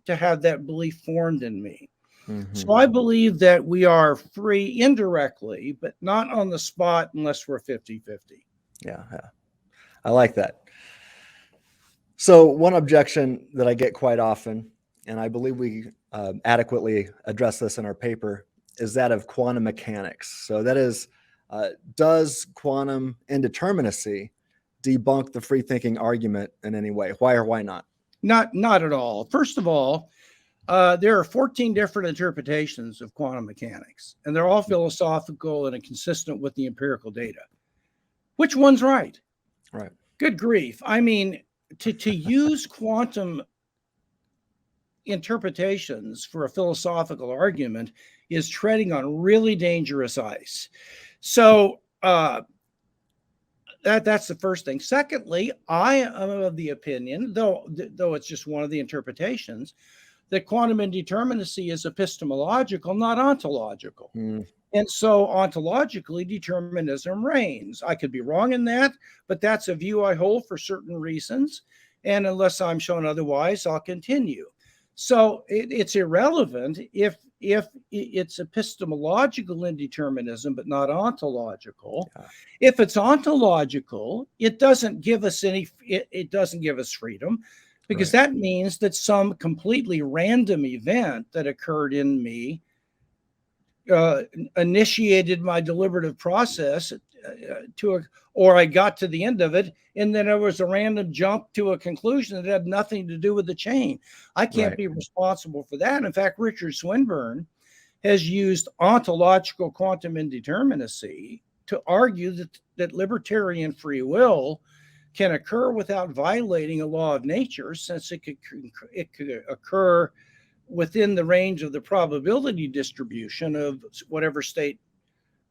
have that belief formed in me. So I believe that we are free indirectly, but not on the spot unless we're 50-50. Yeah. I like that. So one objection that I get quite often, and I believe we adequately address this in our paper, is that of quantum mechanics. So that is, does quantum indeterminacy debunk the free thinking argument in any way? Why or why not? Not at all. First of all, there are 14 different interpretations of quantum mechanics, and they're all philosophical and consistent with the empirical data. Which one's right? Right. Good grief. I mean, to use quantum interpretations for a philosophical argument is treading on really dangerous ice. So that's the first thing. Secondly, I am of the opinion, though it's just one of the interpretations, that quantum indeterminacy is epistemological, not ontological. And so ontologically, determinism reigns. I could be wrong in that, but that's a view I hold for certain reasons. And unless I'm shown otherwise, I'll continue. So it's irrelevant if it's epistemological indeterminism, but not ontological. Yeah. If it's ontological, it doesn't give us it doesn't give us freedom, because Right. that means that some completely random event that occurred in me initiated my deliberative process or I got to the end of it, and then there was a random jump to a conclusion that had nothing to do with the chain. I can't Right. be responsible for that. In fact, Richard Swinburne has used ontological quantum indeterminacy to argue that libertarian free will can occur without violating a law of nature, since it could occur within the range of the probability distribution of whatever state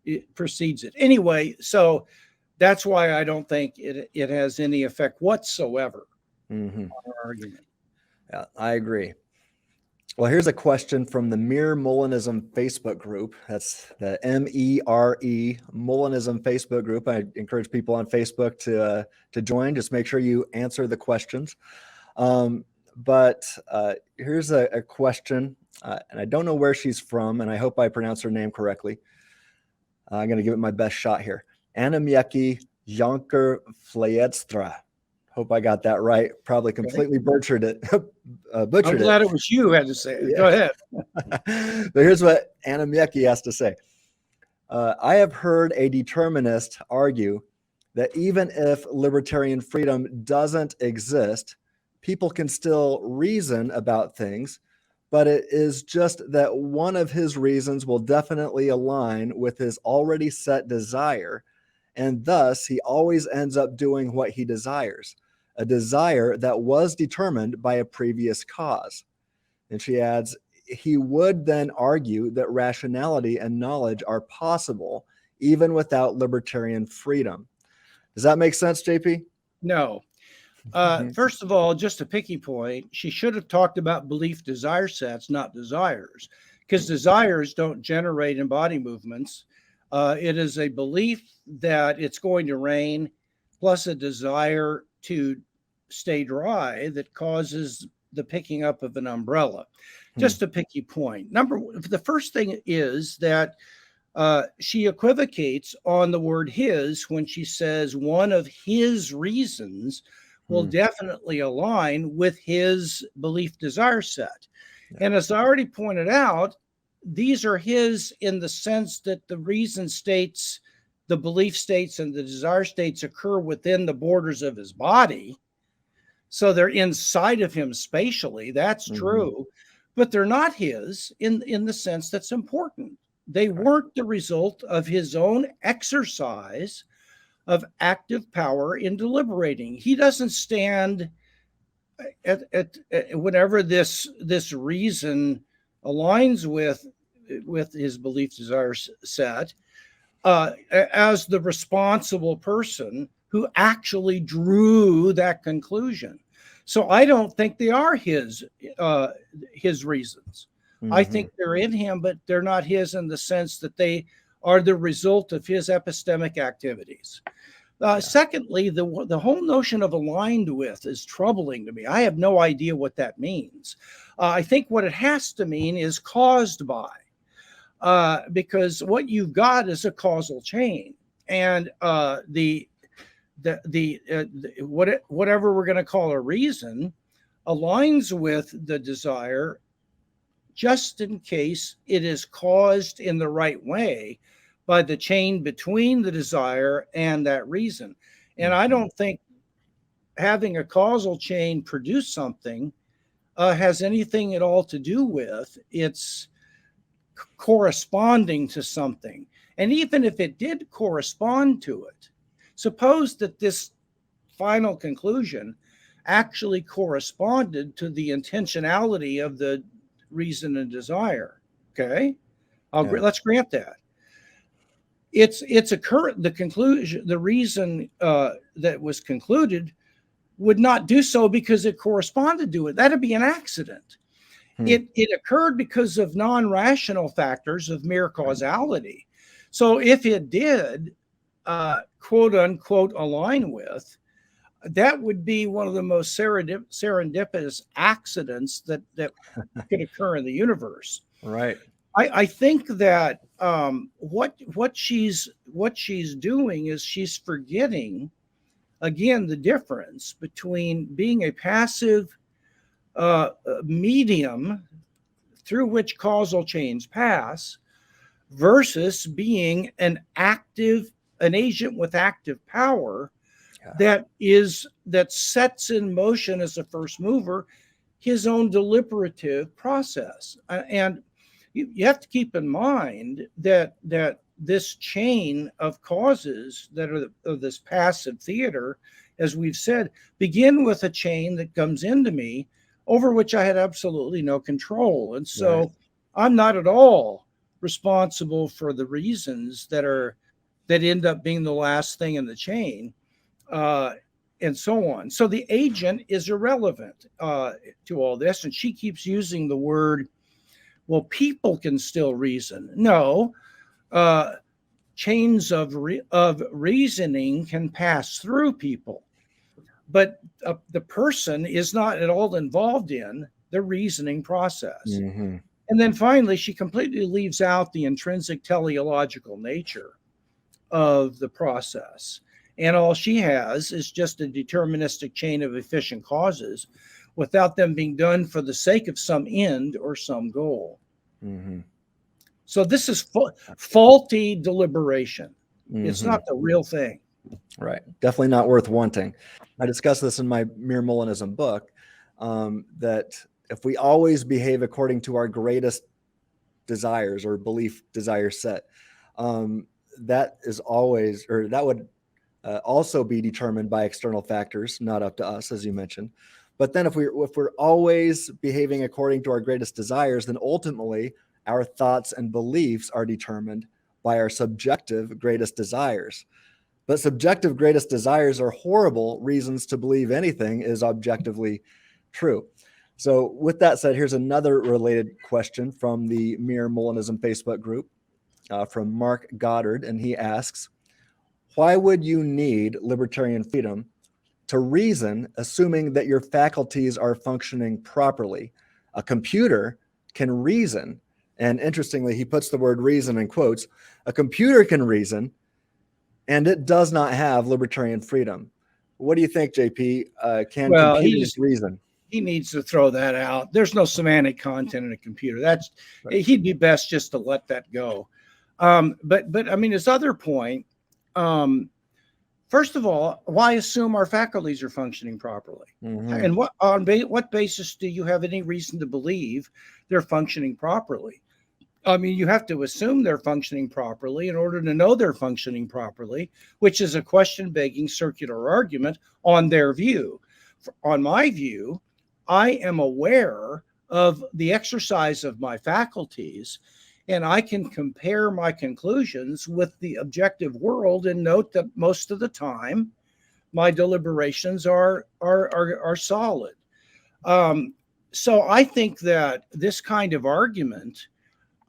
it precedes it. Anyway, so that's why I don't think it has any effect whatsoever Mm-hmm. on our argument. Yeah, I agree. Well, here's a question from the Mere Molinism Facebook group. That's the MERE Molinism Facebook group. I encourage people on Facebook to join. Just make sure you answer the questions. But here's a question, and I don't know where she's from, and I hope I pronounce her name correctly. I'm going to give it my best shot here. Anamieki Jonker Fleetstra. Hope I got that right. Probably completely butchered it. I'm glad it was you who had to say it. Yeah. Go ahead. But here's what Anamieki has to say. I have heard a determinist argue that even if libertarian freedom doesn't exist, people can still reason about things, but it is just that one of his reasons will definitely align with his already set desire, and thus he always ends up doing what he desires, a desire that was determined by a previous cause. And she adds, he would then argue that rationality and knowledge are possible even without libertarian freedom. Does that make sense, JP? No. First of all, just a picky point, she should have talked about belief desire sets, not desires, because desires don't generate and body movements. It is a belief that it's going to rain, plus a desire to stay dry that causes the picking up of an umbrella. Just a picky point. The first thing is that she equivocates on the word his when she says one of his reasons will definitely align with his belief desire set. Yeah. And as I already pointed out, these are his in the sense that the reason states, the belief states, and the desire states occur within the borders of his body. So they're inside of him spatially. That's true. But they're not his in the sense that's important. They weren't the result of his own exercise of active power in deliberating. He doesn't stand at whenever this reason aligns with his belief desire set as the responsible person who actually drew that conclusion. So I don't think they are his reasons. I think they're in him, but they're not his in the sense that they are the result of his epistemic activities. Secondly, the whole notion of aligned with is troubling to me. I have no idea what that means. I think what it has to mean is caused by, because what you've got is a causal chain, and whatever we're going to call a reason aligns with the desire, just in case it is caused in the right way by the chain between the desire and that reason. And I don't think having a causal chain produce something has anything at all to do with its corresponding to something. And even if it did correspond to it, suppose that this final conclusion actually corresponded to the intentionality of the reason and desire. Okay, let's grant that. The conclusion, the reason that was concluded would not do so because it corresponded to it. That'd be an accident. It occurred because of non-rational factors of mere causality. So if it did, quote unquote, align with, that would be one of the most serendipitous accidents that could occur in the universe. Right. I think that what she's doing is she's forgetting again the difference between being a passive medium through which causal chains pass versus being an agent with active power that sets in motion as a first mover his own deliberative process. And you have to keep in mind that this chain of causes that are of this passive theater, as we've said, begin with a chain that comes into me over which I had absolutely no control. And so I'm not at all responsible for the reasons that end up being the last thing in the chain, and so on. So the agent is irrelevant to all this. And she keeps using the word, well, people can still reason. No, chains of reasoning can pass through people, but the person is not at all involved in the reasoning process. Mm-hmm. And then finally, she completely leaves out the intrinsic teleological nature of the process. And all she has is just a deterministic chain of efficient causes without them being done for the sake of some end or some goal. Mm-hmm. So this is faulty deliberation. Mm-hmm. It's not the real thing. Right. Definitely not worth wanting. I discuss this in my Mere Molinism book, that if we always behave according to our greatest desires or belief desire set, that is always, or that would also be determined by external factors, not up to us, as you mentioned. But then if we're always behaving according to our greatest desires, then ultimately our thoughts and beliefs are determined by our subjective greatest desires. But subjective greatest desires are horrible reasons to believe anything is objectively true. So with that said, here's another related question from the Mere Molinism Facebook group from Mark Goddard. And he asks, why would you need libertarian freedom to reason, assuming that your faculties are functioning properly? A computer can reason. And interestingly, he puts the word reason in quotes. A computer can reason, and it does not have libertarian freedom. What do you think, JP? Can computers reason? He needs to throw that out. There's no semantic content in a computer. That's right. He'd be best just to let that go. But I mean, his other point, first of all, why assume our faculties are functioning properly? Mm-hmm. And what basis do you have any reason to believe they're functioning properly? I mean, you have to assume they're functioning properly in order to know they're functioning properly, which is a question-begging circular argument on their view. On my view, I am aware of the exercise of my faculties, and I can compare my conclusions with the objective world and note that most of the time my deliberations are solid. So I think that this kind of argument,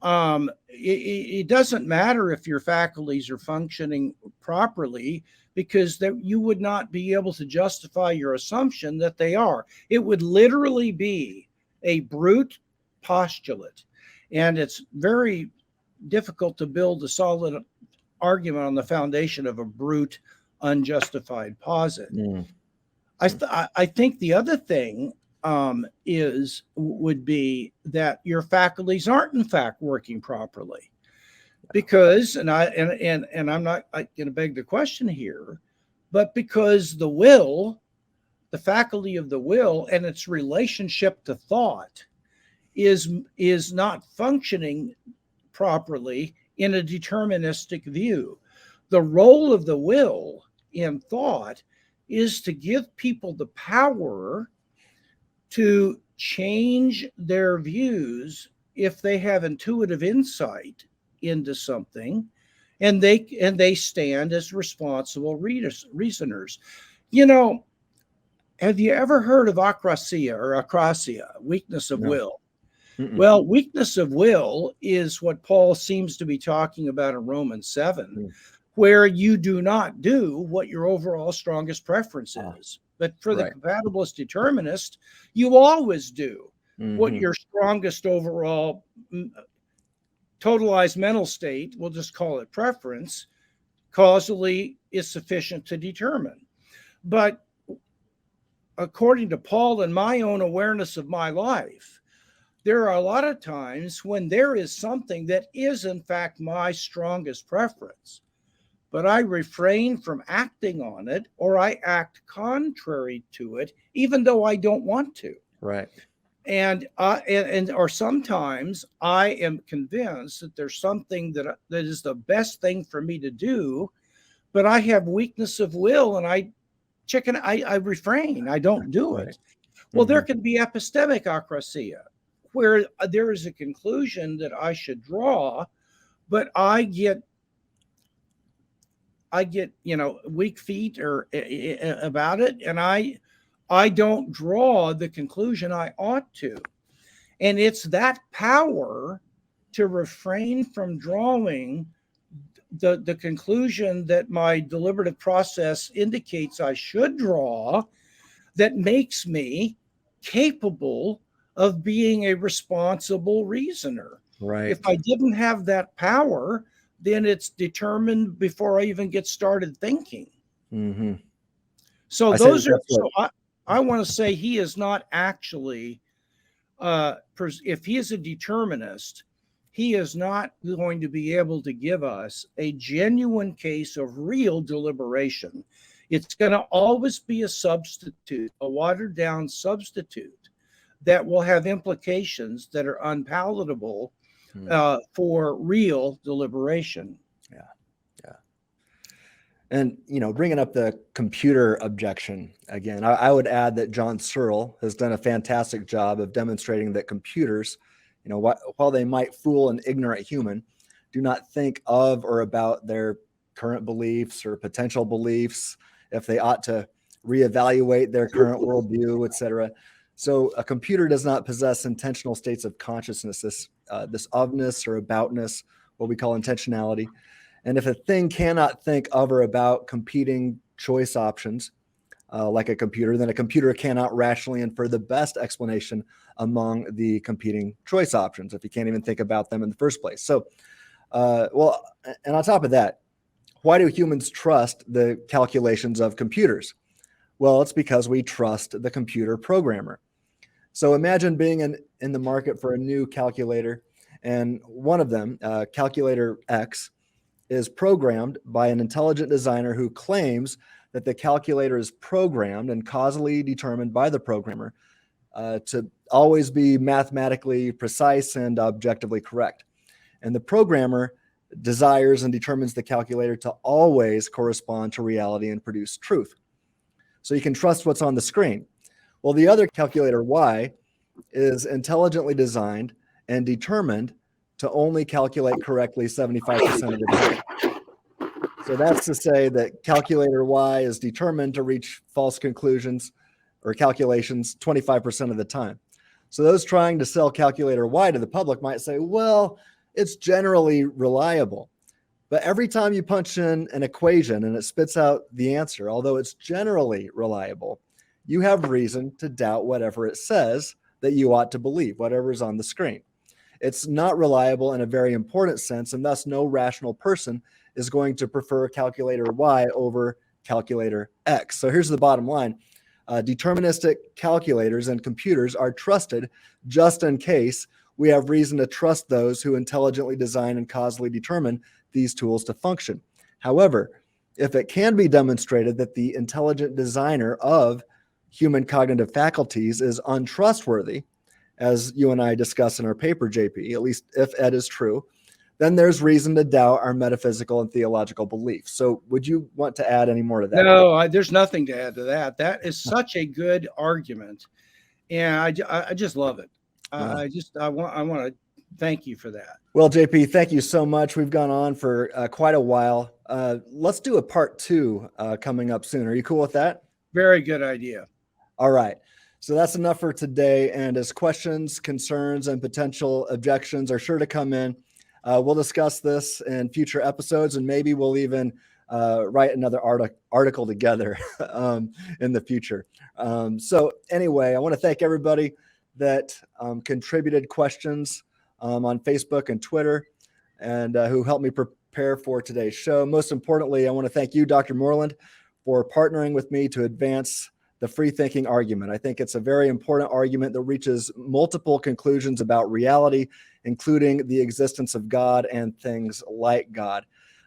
it doesn't matter if your faculties are functioning properly, because you would not be able to justify your assumption that they are. It would literally be a brute postulate. And it's very difficult to build a solid argument on the foundation of a brute, unjustified posit. Mm. I think the other thing would be that your faculties aren't in fact working properly, because I'm not going to beg the question here, but because the faculty of the will and its relationship to thought is not functioning properly in a deterministic view. The role of the will in thought is to give people the power to change their views if they have intuitive insight into something, and they stand as responsible reasoners. You know, have you ever heard of akrasia, weakness of will? Mm-mm. Well, weakness of will is what Paul seems to be talking about in Romans 7, where you do not do what your overall strongest preference is. But for the Right. compatibilist determinist, you always do what Mhm. your strongest overall totalized mental state, we'll just call it preference, causally is sufficient to determine. But according to Paul and my own awareness of my life, there are a lot of times when there is something that is, in fact, my strongest preference, but I refrain from acting on it, or I act contrary to it, even though I don't want to. Right. And or sometimes I am convinced that there's something that is the best thing for me to do, but I have weakness of will, and I refrain. I don't do Right. it. Well, there Mhm. can be epistemic acrasia, where there is a conclusion that I should draw, but I get weak feet or about it, and I don't draw the conclusion I ought to. And it's that power to refrain from drawing the conclusion that my deliberative process indicates I should draw that makes me capable of being a responsible reasoner. Right. If I didn't have that power, then it's determined before I even get started thinking. Mhm. So I say those are, that's what. I want to say he is not actually, if he is a determinist, he is not going to be able to give us a genuine case of real deliberation. It's going to always be a substitute, a watered down substitute that will have implications that are unpalatable for real deliberation. Yeah. Yeah. And, bringing up the computer objection again, I would add that John Searle has done a fantastic job of demonstrating that computers, while they might fool an ignorant human, do not think of or about their current beliefs or potential beliefs, if they ought to reevaluate their current worldview, etc. So a computer does not possess intentional states of consciousness, this ofness or aboutness, what we call intentionality. And if a thing cannot think of or about competing choice options, like a computer, then a computer cannot rationally infer the best explanation among the competing choice options if you can't even think about them in the first place. So, and on top of that, why do humans trust the calculations of computers? Well, it's because we trust the computer programmer. So imagine being in the market for a new calculator, and one of them, calculator X, is programmed by an intelligent designer who claims that the calculator is programmed and causally determined by the programmer to always be mathematically precise and objectively correct. And the programmer desires and determines the calculator to always correspond to reality and produce truth. So you can trust what's on the screen. Well, the other calculator Y is intelligently designed and determined to only calculate correctly 75% of the time. So that's to say that calculator Y is determined to reach false conclusions or calculations 25% of the time. So those trying to sell calculator Y to the public might say, well, it's generally reliable. But every time you punch in an equation and it spits out the answer, although it's generally reliable, you have reason to doubt whatever it says that you ought to believe, whatever is on the screen. It's not reliable in a very important sense, and thus no rational person is going to prefer calculator Y over calculator X. So here's the bottom line. Deterministic calculators and computers are trusted just in case we have reason to trust those who intelligently design and causally determine these tools to function. However, if it can be demonstrated that the intelligent designer of human cognitive faculties is untrustworthy, as you and I discuss in our paper, JP, at least if Ed is true, then there's reason to doubt our metaphysical and theological beliefs. So would you want to add any more to that? No, there's nothing to add to that. That is such a good argument, and I just love it. Wow. I want to thank you for that. Well, JP, thank you so much. We've gone on for quite a while. Let's do a part 2 coming up soon. Are you cool with that? Very good idea. All right. So that's enough for today. And as questions, concerns, and potential objections are sure to come in, we'll discuss this in future episodes, and maybe we'll even write another article together in the future. So anyway, I want to thank everybody that contributed questions on Facebook and Twitter and who helped me prepare for today's show. Most importantly, I want to thank you, Dr. Moreland, for partnering with me to advance the free thinking argument. I think it's a very important argument that reaches multiple conclusions about reality, including the existence of God and things like God.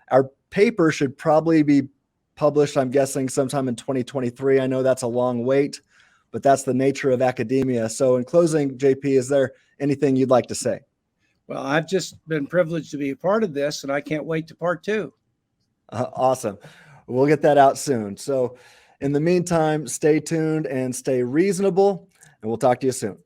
Our paper should probably be published, I'm guessing, sometime in 2023. I know that's a long wait, but that's the nature of academia. So in closing, JP, is there anything you'd like to say? Well, I've just been privileged to be a part of this, and I can't wait to part two. Awesome. We'll get that out soon. So in the meantime, stay tuned and stay reasonable, and we'll talk to you soon.